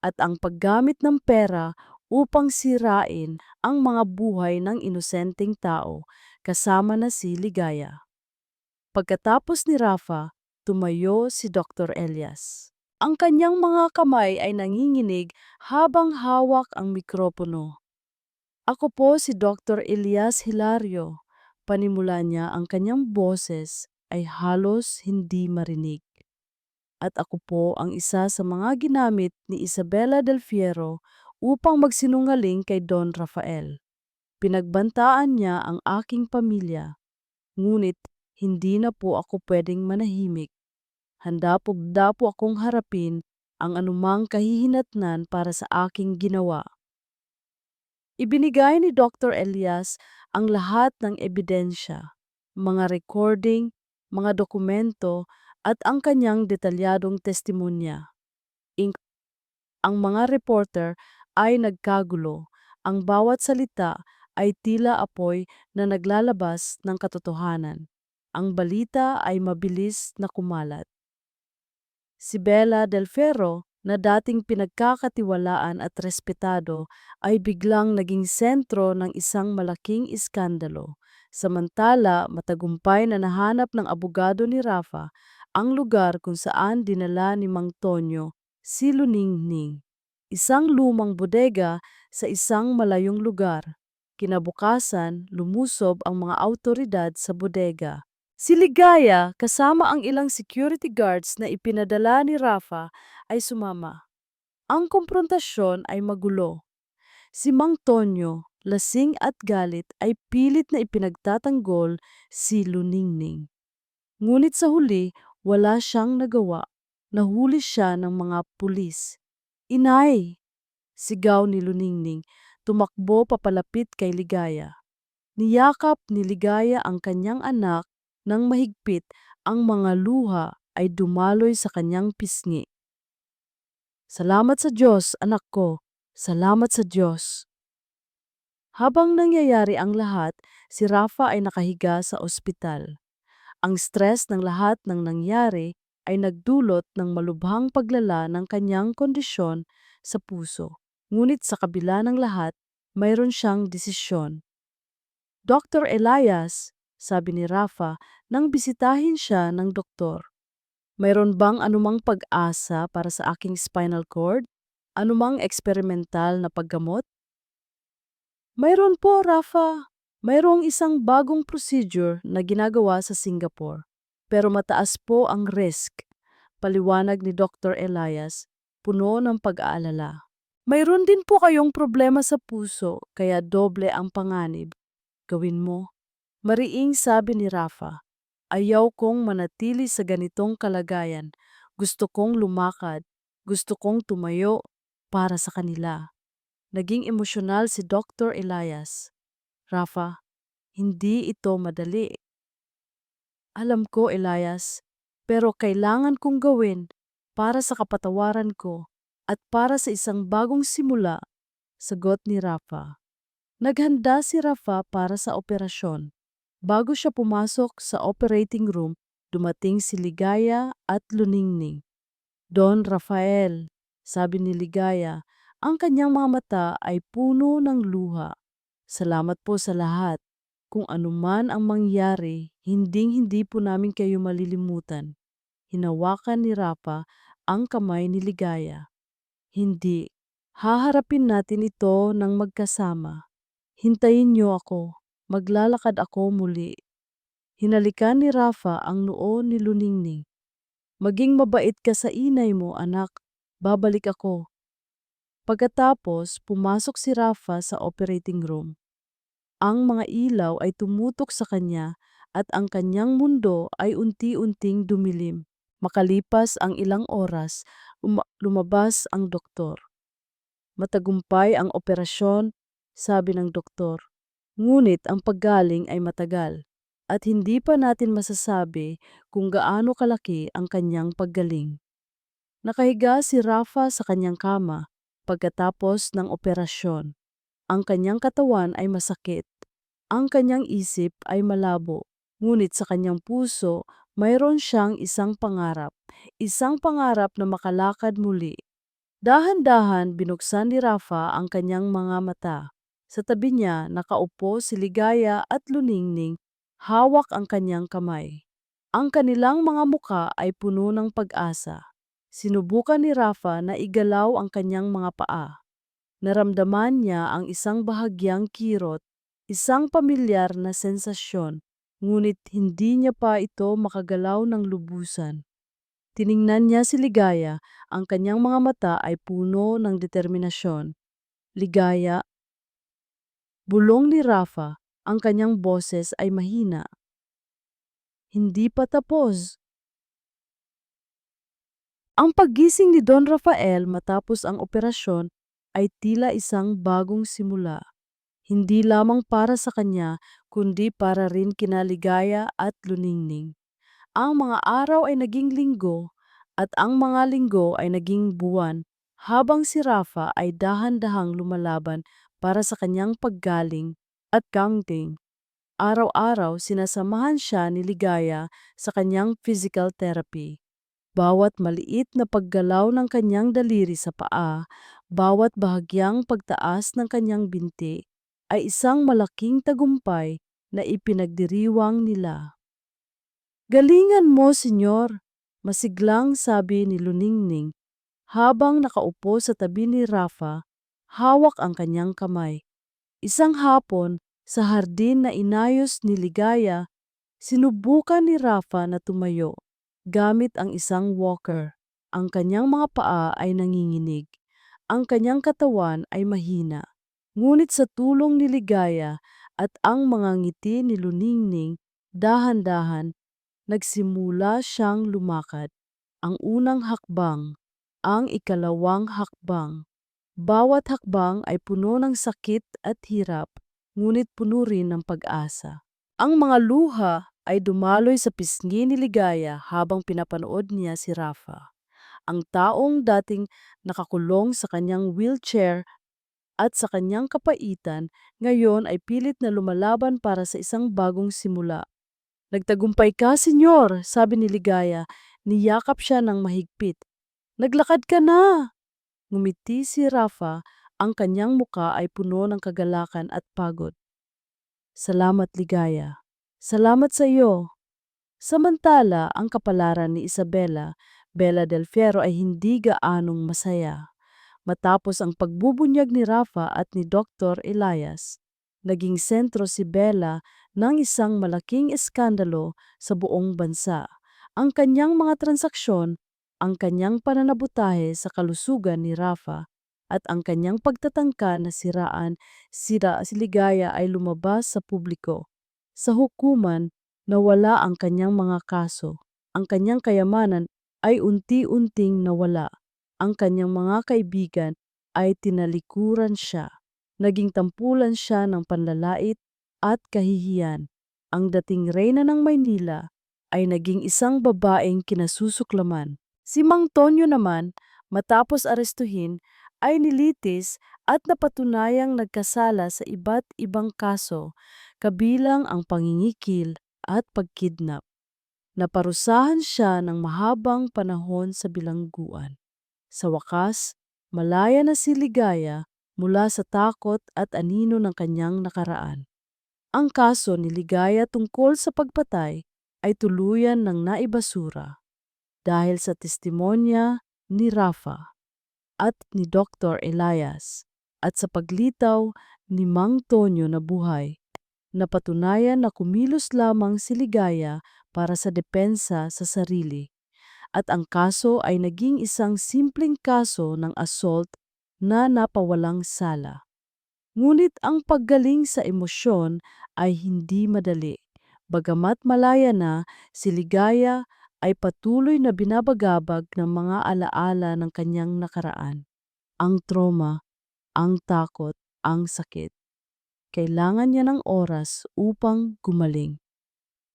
at ang paggamit ng pera upang sirain ang mga buhay ng inosenteng tao, kasama na si Ligaya. Pagkatapos ni Rafa, tumayo si Dr. Elias. Ang kanyang mga kamay ay nanginginig habang hawak ang mikropono. Ako po si Dr. Elias Hilario. Panimula niya, ang kanyang boses ay halos hindi marinig. At ako po ang isa sa mga ginamit ni Isabela del Fierro upang magsinungaling kay Don Rafael. Pinagbantaan niya ang aking pamilya. Ngunit hindi na po ako pwedeng manahimik. Handa po akong harapin ang anumang kahihinatnan para sa aking ginawa. Ibinigay ni Dr. Elias ang lahat ng ebidensya, mga recording, mga dokumento at ang kanyang detalyadong testimonya. Ang mga reporter ay nagkagulo. Ang bawat salita ay tila apoy na naglalabas ng katotohanan. Ang balita ay mabilis na kumalat. Si Bella del Ferro, na dating pinagkakatiwalaan at respetado ay biglang naging sentro ng isang malaking iskandalo. Samantala, matagumpay na nahanap ng abogado ni Rafa ang lugar kung saan dinala ni Mang Tonyo si Luningning, isang lumang bodega sa isang malayong lugar. Kinabukasan, lumusob ang mga awtoridad sa bodega. Si Ligaya, kasama ang ilang security guards na ipinadala ni Rafa, ay sumama. Ang komprontasyon ay magulo. Si Mang Tonyo, lasing at galit, ay pilit na ipinagtatanggol si Luningning. Ngunit sa huli, wala siyang nagawa. Nahuli siya ng mga pulis. "Inay!" sigaw ni Luningning, tumakbo papalapit kay Ligaya. Niyakap ni Ligaya ang kanyang anak ng mahigpit, ang mga luha ay dumaloy sa kanyang pisngi. "Salamat sa Diyos, anak ko. Salamat sa Diyos." Habang nangyayari ang lahat, si Rafa ay nakahiga sa ospital. Ang stress ng lahat ng nangyari ay nagdulot ng malubhang paglala ng kanyang kondisyon sa puso. Ngunit sa kabila ng lahat, mayroon siyang desisyon. "Dr. Elias," sabi ni Rafa nang bisitahin siya ng doktor, "mayroon bang anumang pag-asa para sa aking spinal cord? Anumang eksperimental na paggamot?" "Mayroon po, Rafa. Mayroong isang bagong procedure na ginagawa sa Singapore. Pero mataas po ang risk," paliwanag ni Dr. Elias, puno ng pag-aalala. "Mayroon din po kayong problema sa puso, kaya doble ang panganib. Gawin mo." Mariing sabi ni Rafa, "Ayaw kong manatili sa ganitong kalagayan. Gusto kong lumakad. Gusto kong tumayo para sa kanila." Naging emosyonal si Dr. Elias. "Rafa, hindi ito madali. Alam ko, Elias, pero kailangan kong gawin para sa kapatawaran ko at para sa isang bagong simula," sagot ni Rafa. Naghanda si Rafa para sa operasyon. Bago siya pumasok sa operating room, dumating si Ligaya at Luningning. "Don Rafael," sabi ni Ligaya, ang kanyang mga mata ay puno ng luha. "Salamat po sa lahat. Kung anuman ang mangyari, hinding-hindi po namin kayo malilimutan." Hinawakan ni Rafa ang kamay ni Ligaya. "Hindi. Haharapin natin ito ng magkasama. Hintayin niyo ako. Maglalakad ako muli." Hinalikan ni Rafa ang noo ni Luningning. "Maging mabait ka sa inay mo, anak. Babalik ako." Pagkatapos, pumasok si Rafa sa operating room. Ang mga ilaw ay tumutok sa kanya at ang kanyang mundo ay unti-unting dumilim. Makalipas ang ilang oras, lumabas ang doktor. "Matagumpay ang operasyon," sabi ng doktor. "Ngunit ang paggaling ay matagal at hindi pa natin masasabi kung gaano kalaki ang kanyang paggaling." Nakahiga si Rafa sa kanyang kama pagkatapos ng operasyon. Ang kanyang katawan ay masakit. Ang kanyang isip ay malabo. Ngunit sa kanyang puso, mayroon siyang isang pangarap na makalakad muli. Dahan-dahan binuksan ni Rafa ang kanyang mga mata. Sa tabi niya, nakaupo si Ligaya at Luningning, hawak ang kanyang kamay. Ang kanilang mga muka ay puno ng pag-asa. Sinubukan ni Rafa na igalaw ang kanyang mga paa. Naramdaman niya ang isang bahagyang kirot, isang pamilyar na sensasyon, ngunit hindi niya pa ito makagalaw ng lubusan. Tiningnan niya si Ligaya, ang kanyang mga mata ay puno ng determinasyon. "Ligaya," bulong ni Rafa, ang kanyang boses ay mahina. "Hindi pa tapos." Ang paggising ni Don Rafael matapos ang operasyon ay tila isang bagong simula. Hindi lamang para sa kanya, kundi para rin kina Ligaya at Luningning. Ang mga araw ay naging linggo at ang mga linggo ay naging buwan habang si Rafa ay dahan-dahang lumalaban para sa kanyang paggaling at counting. Araw-araw sinasamahan siya ni Ligaya sa kanyang physical therapy. Bawat maliit na paggalaw ng kanyang daliri sa paa, bawat bahagyang pagtaas ng kanyang binti, ay isang malaking tagumpay na ipinagdiriwang nila. "Galingan mo, Senyor," masiglang sabi ni Luningning habang nakaupo sa tabi ni Rafa, hawak ang kanyang kamay. Isang hapon, sa hardin na inayos ni Ligaya, sinubukan ni Rafa na tumayo gamit ang isang walker. Ang kanyang mga paa ay nanginginig. Ang kanyang katawan ay mahina. Ngunit sa tulong ni Ligaya at ang mga ngiti ni Luningning, dahan-dahan, nagsimula siyang lumakad. Ang unang hakbang, ang ikalawang hakbang. Bawat hakbang ay puno ng sakit at hirap, ngunit puno rin ng pag-asa. Ang mga luha ay dumaloy sa pisngi ni Ligaya habang pinapanood niya si Rafa, ang taong dating nakakulong sa kanyang wheelchair at sa kanyang kapaitan, ngayon ay pilit na lumalaban para sa isang bagong simula. "Nagtagumpay ka, Senyor," sabi ni Ligaya. Niyakap siya ng mahigpit. "Naglakad ka na!" Ngumiti si Rafa, ang kanyang muka ay puno ng kagalakan at pagod. "Salamat, Ligaya. Salamat sa iyo." Samantala, ang kapalaran ni Isabela, Bella del Fierro ay hindi gaanong masaya. Matapos ang pagbubunyag ni Rafa at ni Dr. Elias, naging sentro si Bella ng isang malaking eskandalo sa buong bansa. Ang kanyang mga transaksyon, ang kanyang pananabutahe sa kalusugan ni Rafa, at ang kanyang pagtatangka na sira si Ligaya ay lumabas sa publiko. Sa hukuman, nawala ang kanyang mga kaso. Ang kanyang kayamanan ay unti-unting nawala. Ang kanyang mga kaibigan ay tinalikuran siya. Naging tampulan siya ng panlalait at kahihiyan. Ang dating reyna ng Maynila ay naging isang babaeng kinasusuklaman. Si Mang Tonyo naman, matapos arestuhin, ay nilitis at napatunayang nagkasala sa iba't ibang kaso, kabilang ang pangingikil at pagkidnap. Naparusahan siya ng mahabang panahon sa bilangguan. Sa wakas, malaya na si Ligaya mula sa takot at anino ng kanyang nakaraan. Ang kaso ni Ligaya tungkol sa pagpatay ay tuluyan ng naibasura dahil sa testimonya ni Rafa at ni Dr. Elias at sa paglitaw ni Mang Tonyo na buhay. Napatunayan na kumilos lamang si Ligaya para sa depensa sa sarili, at ang kaso ay naging isang simpleng kaso ng assault na napawalang sala. Ngunit ang paggaling sa emosyon ay hindi madali. Bagamat malaya na, si Ligaya ay patuloy na binabagabag ng mga alaala ng kanyang nakaraan. Ang trauma, ang takot, ang sakit. Kailangan niya ng oras upang gumaling.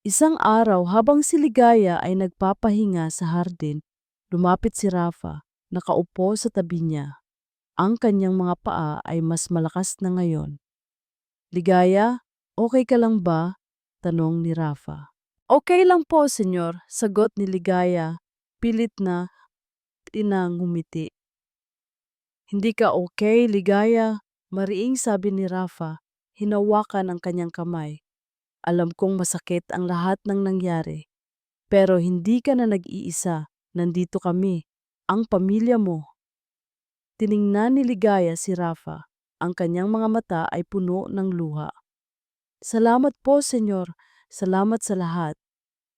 Isang araw habang si Ligaya ay nagpapahinga sa hardin, lumapit si Rafa, nakaupo sa tabi niya. Ang kanyang mga paa ay mas malakas na ngayon. "Ligaya, okay ka lang ba?" tanong ni Rafa. "Okay lang po, Senyor," sagot ni Ligaya, pilit na tinangumiti. "Hindi ka okay, Ligaya?" Mariing sabi ni Rafa, hinawakan ang kanyang kamay. "Alam kong masakit ang lahat ng nangyari, pero hindi ka na nag-iisa. Nandito kami, ang pamilya mo." Tiningnan ni Ligaya si Rafa. Ang kanyang mga mata ay puno ng luha. "Salamat po, Senyor. Salamat sa lahat."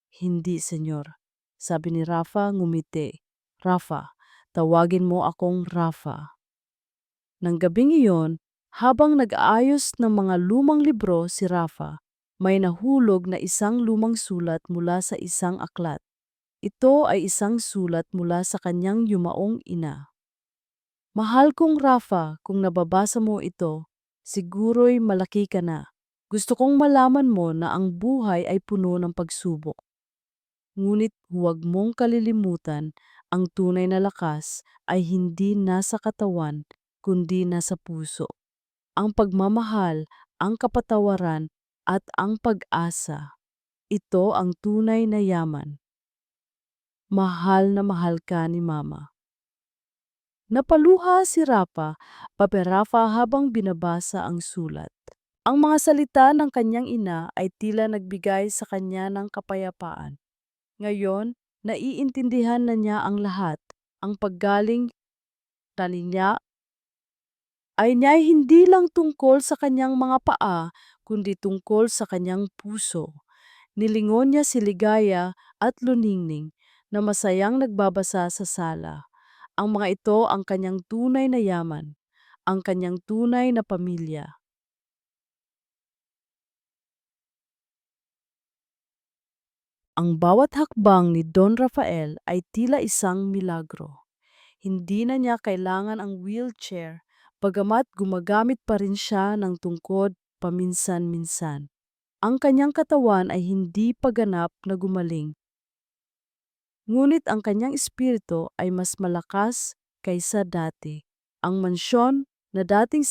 "Hindi, Senyor," sabi ni Rafa ngumiti. "Rafa, tawagin mo akong Rafa." Nang gabing iyon, habang nag-aayos ng mga lumang libro si Rafa, may nahulog na isang lumang sulat mula sa isang aklat. Ito ay isang sulat mula sa kanyang yumaong ina. "Mahal kong Rafa, kung nababasa mo ito, siguro'y malaki ka na. Gusto kong malaman mo na ang buhay ay puno ng pagsubok. Ngunit huwag mong kalilimutan, ang tunay na lakas ay hindi nasa katawan, kundi nasa puso. Ang pagmamahal, ang kapatawaran, at ang pag-asa. Ito ang tunay na yaman." mahal na mahal ka ni Mama. Napaluha si Rafa, Rafa habang binabasa ang sulat. Ang mga salita ng kanyang ina ay tila nagbigay sa kanya ng kapayapaan. Ngayon, naiintindihan na niya ang lahat. Ang paggaling niya ay hindi lang tungkol sa kanyang mga paa, kundi tungkol sa kanyang puso. Nilingon niya si Ligaya at Luningning na masayang nagbabasa sa sala. Ang mga ito ang kanyang tunay na yaman, ang kanyang tunay na pamilya. Ang bawat hakbang ni Don Rafael ay tila isang milagro. Hindi na niya kailangan ang wheelchair, bagamat gumagamit pa rin siya ng tungkod paminsan-minsan. Ang kanyang katawan ay hindi paganap na gumaling, ngunit ang kanyang espiritu ay mas malakas kaysa dati. Ang mansyon na dating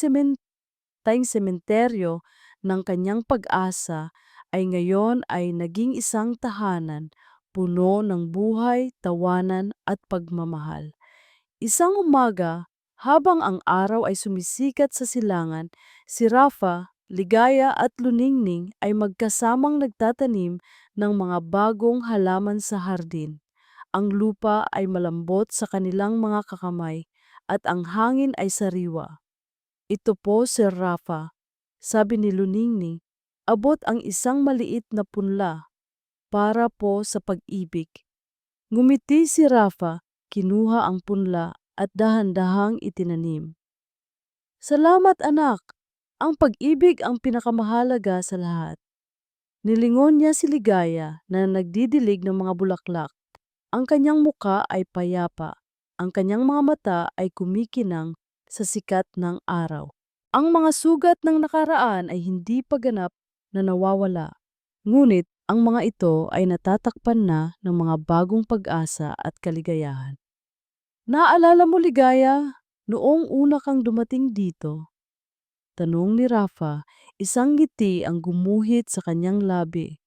sementeryo ng kanyang pag-asa ay ngayon ay naging isang tahanan puno ng buhay, tawanan at pagmamahal. Isang umaga, habang ang araw ay sumisikat sa silangan, si Rafa, Ligaya at Luningning ay magkasamang nagtatanim ng mga bagong halaman sa hardin. Ang lupa ay malambot sa kanilang mga kakamay at ang hangin ay sariwa. Ito po, Sir Rafa, sabi ni Luningning, abot ang isang maliit na punla para po sa pag-ibig. Ngumiti si Rafa, kinuha ang punla at dahan-dahang itinanim. Salamat anak! Ang pag-ibig ang pinakamahalaga sa lahat. Nilingon niya si Ligaya na nagdidilig ng mga bulaklak. Ang kanyang muka ay payapa. Ang kanyang mga mata ay kumikinang sa sikat ng araw. Ang mga sugat ng nakaraan ay hindi pa ganap na nawawala. Ngunit ang mga ito ay natatakpan na ng mga bagong pag-asa at kaligayahan. Naalala mo, Ligaya, noong una kang dumating dito? Tanong ni Rafa, isang ngiti ang gumuhit sa kanyang labi.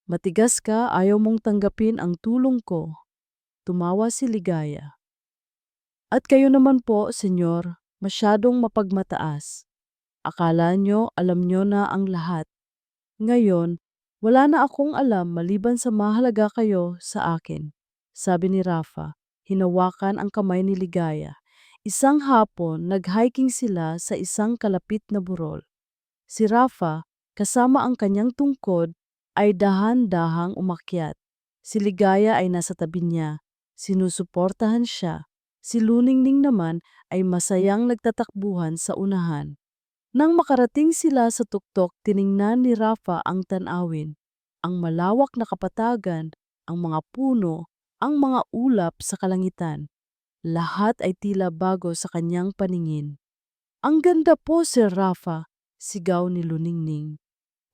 Matigas ka, ayaw mong tanggapin ang tulong ko. Tumawa si Ligaya. At kayo naman po, senyor, masyadong mapagmataas. Akala nyo, alam nyo na ang lahat. Ngayon, wala na akong alam maliban sa mahalaga kayo sa akin, sabi ni Rafa. Hinawakan ang kamay ni Ligaya. Isang hapon, nag-hiking sila sa isang kalapit na burol. Si Rafa, kasama ang kanyang tungkod, ay dahan-dahang umakyat. Si Ligaya ay nasa tabi niya. Sinusuportahan siya. Si Luningning naman ay masayang nagtatakbuhan sa unahan. Nang makarating sila sa tuktok, tiningnan ni Rafa ang tanawin. Ang malawak na kapatagan, ang mga puno, ang mga ulap sa kalangitan. Lahat ay tila bago sa kanyang paningin. Ang ganda po, Sir Rafa, sigaw ni Luningning.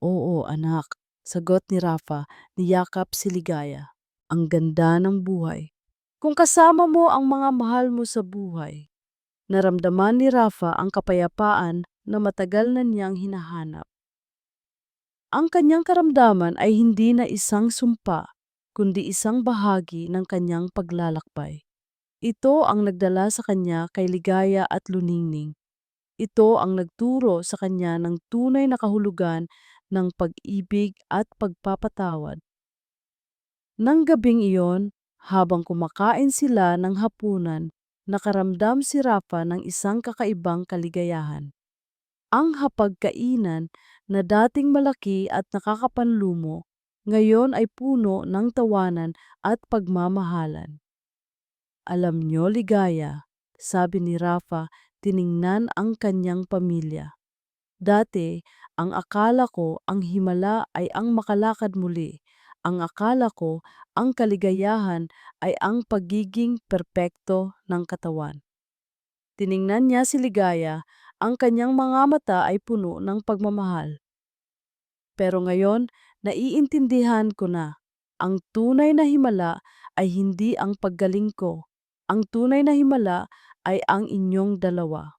Oo, anak, sagot ni Rafa, niyakap si Ligaya. Ang ganda ng buhay. Kung kasama mo ang mga mahal mo sa buhay. Naramdaman ni Rafa ang kapayapaan na matagal na niyang hinahanap. Ang kanyang karamdaman ay hindi na isang sumpa, kundi isang bahagi ng kanyang paglalakbay. Ito ang nagdala sa kanya kay Ligaya at Luningning. Ito ang nagturo sa kanya ng tunay na kahulugan ng pag-ibig at pagpapatawad. Nang gabing iyon, habang kumakain sila ng hapunan, nakaramdam si Rafa ng isang kakaibang kaligayahan. Ang hapagkainan na dating malaki at nakakapanlumo, ngayon ay puno ng tawanan at pagmamahalan. Alam niyo, Ligaya, sabi ni Rafa, tiningnan ang kanyang pamilya. Dati, ang akala ko ang himala ay ang makalakad muli. Ang akala ko ang kaligayahan ay ang pagiging perpekto ng katawan. Tiningnan niya si Ligaya, ang kanyang mga mata ay puno ng pagmamahal. Pero ngayon, naiintindihan ko na, ang tunay na himala ay hindi ang paggaling ko. Ang tunay na himala ay ang inyong dalawa.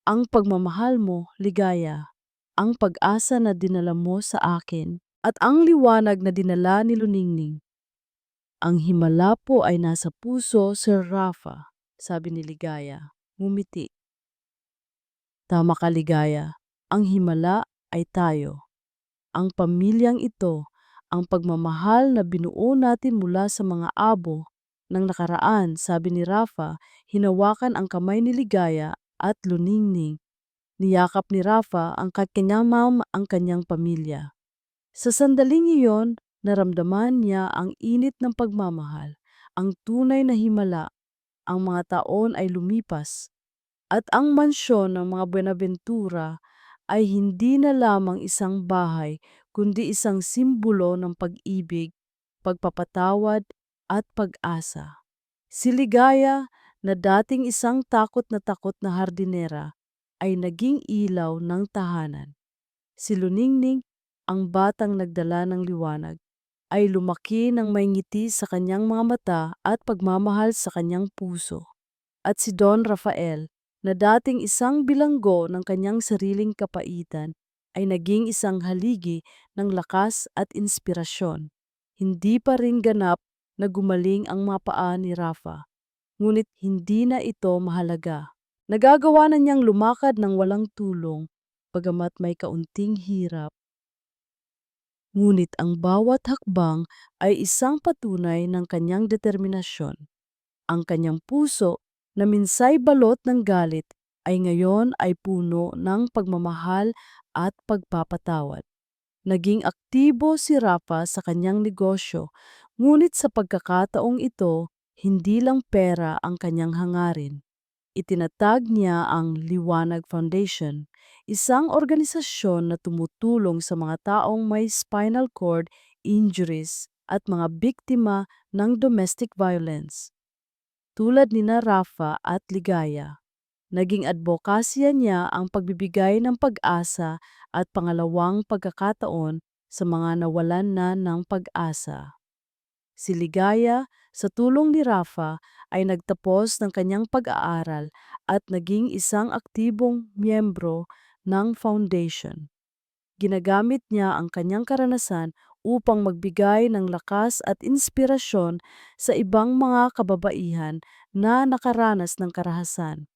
Ang pagmamahal mo, Ligaya, ang pag-asa na dinala mo sa akin, at ang liwanag na dinala ni Luningning. Ang himala po ay nasa puso, Sir Rafa, sabi ni Ligaya. Ngumiti. Tama ka, Ligaya. Ang himala ay tayo. Ang pamilyang ito, ang pagmamahal na binuo natin mula sa mga abo ng nakaraan, sabi ni Rafa, hinawakan ang kamay ni Ligaya at luningning. Niyakap ni Rafa ang kanyang ang kanyang pamilya. Sa sandaling iyon, naramdaman niya ang init ng pagmamahal, ang tunay na himala. Ang mga taon ay lumipas at ang mansyon ng mga Buenaventura ay hindi na lamang isang bahay kundi isang simbolo ng pag-ibig, pagpapatawad at pag-asa. Si Ligaya, na dating isang takot na hardinera, ay naging ilaw ng tahanan. Si Luningning, ang batang nagdala ng liwanag, ay lumaki ng may ngiti sa kanyang mga mata at pagmamahal sa kanyang puso. At si Don Rafael, na dating isang bilanggo ng kanyang sariling kapaitan, ay naging isang haligi ng lakas at inspirasyon. Hindi pa rin ganap na gumaling ang mga paa ni Rafa, ngunit hindi na ito mahalaga. Nagagawa na niyang lumakad ng walang tulong, bagamat may kaunting hirap. Ngunit ang bawat hakbang ay isang patunay ng kanyang determinasyon. Ang kanyang puso, na minsay balot ng galit, ay ngayon ay puno ng pagmamahal at pagpapatawad. Naging aktibo si Rafa sa kanyang negosyo, ngunit sa pagkakataong ito, hindi lang pera ang kanyang hangarin. Itinatag niya ang Liwanag Foundation, isang organisasyon na tumutulong sa mga taong may spinal cord injuries at mga biktima ng domestic violence. Tulad ni na Rafa at Ligaya, naging advokasya niya ang pagbibigay ng pag-asa at pangalawang pagkakataon sa mga nawalan na ng pag-asa. Si Ligaya, sa tulong ni Rafa, ay nagtapos ng kanyang pag-aaral at naging isang aktibong miyembro ng foundation. Ginagamit niya ang kanyang karanasan upang magbigay ng lakas at inspirasyon sa ibang mga kababaihan na nakaranas ng karahasan.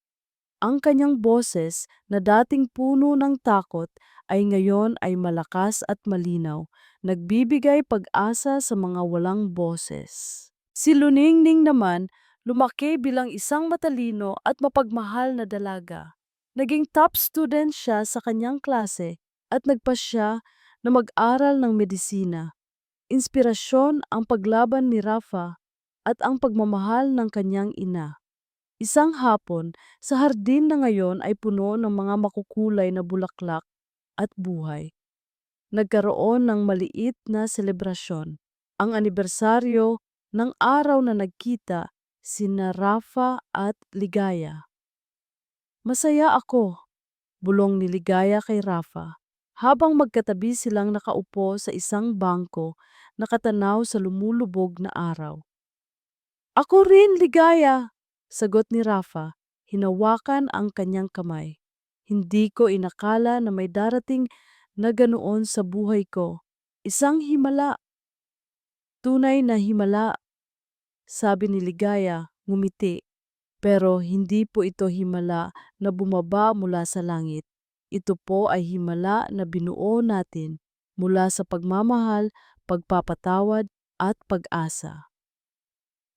Ang kanyang boses, na dating puno ng takot, ay ngayon ay malakas at malinaw, nagbibigay pag-asa sa mga walang boses. Si Luningning naman, lumaki bilang isang matalino at mapagmahal na dalaga. Naging top student siya sa kanyang klase at nagpasya na mag-aral ng medisina. Inspirasyon ang paglaban ni Rafa at ang pagmamahal ng kanyang ina. Isang hapon, sa hardin na ngayon ay puno ng mga makukulay na bulaklak at buhay. Nagkaroon ng maliit na selebrasyon. Ang anibersaryo ng araw na nagkita sina Rafa at Ligaya. Masaya ako, bulong ni Ligaya kay Rafa, habang magkatabi silang nakaupo sa isang bangko nakatanaw sa lumulubog na araw. Ako rin, Ligaya, sagot ni Rafa, hinawakan ang kanyang kamay. Hindi ko inakala na may darating na ganoon sa buhay ko. Isang himala. Tunay na himala, sabi ni Ligaya, ngumiti. Pero hindi po ito himala na bumaba mula sa langit. Ito po ay himala na binuo natin mula sa pagmamahal, pagpapatawad at pag-asa.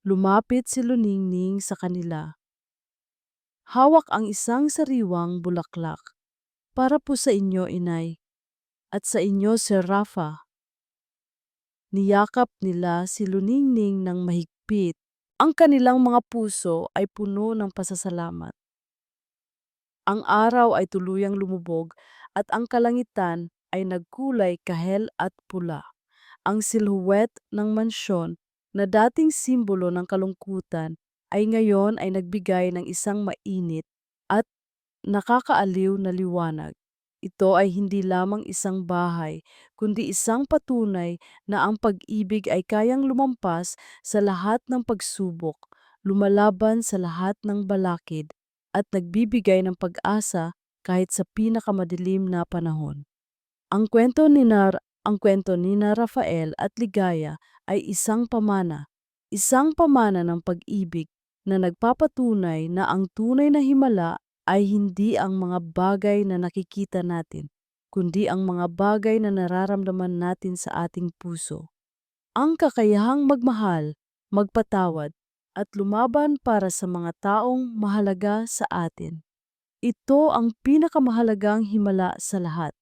Lumapit si Luningning sa kanila. Hawak ang isang sariwang bulaklak. Para po sa inyo, inay. At sa inyo, Sir Rafa. Niyakap nila si Luningning ng mahigpit. Ang kanilang mga puso ay puno ng pasasalamat. Ang araw ay tuluyang lumubog at ang kalangitan ay nagkulay kahel at pula. Ang silhouette ng mansyon, na dating simbolo ng kalungkutan, ay ngayon ay nagbigay ng isang mainit at nakakaaliw na liwanag. Ito ay hindi lamang isang bahay, kundi isang patunay na ang pag-ibig ay kayang lumampas sa lahat ng pagsubok, lumalaban sa lahat ng balakid, at nagbibigay ng pag-asa kahit sa pinakamadilim na panahon. Ang kwento ni na Rafael at Ligaya ay isang pamana. Isang pamana ng pag-ibig na nagpapatunay na ang tunay na himala ay hindi ang mga bagay na nakikita natin, kundi ang mga bagay na nararamdaman natin sa ating puso. Ang kakayahang magmahal, magpatawad, at lumaban para sa mga taong mahalaga sa atin. Ito ang pinakamahalagang himala sa lahat.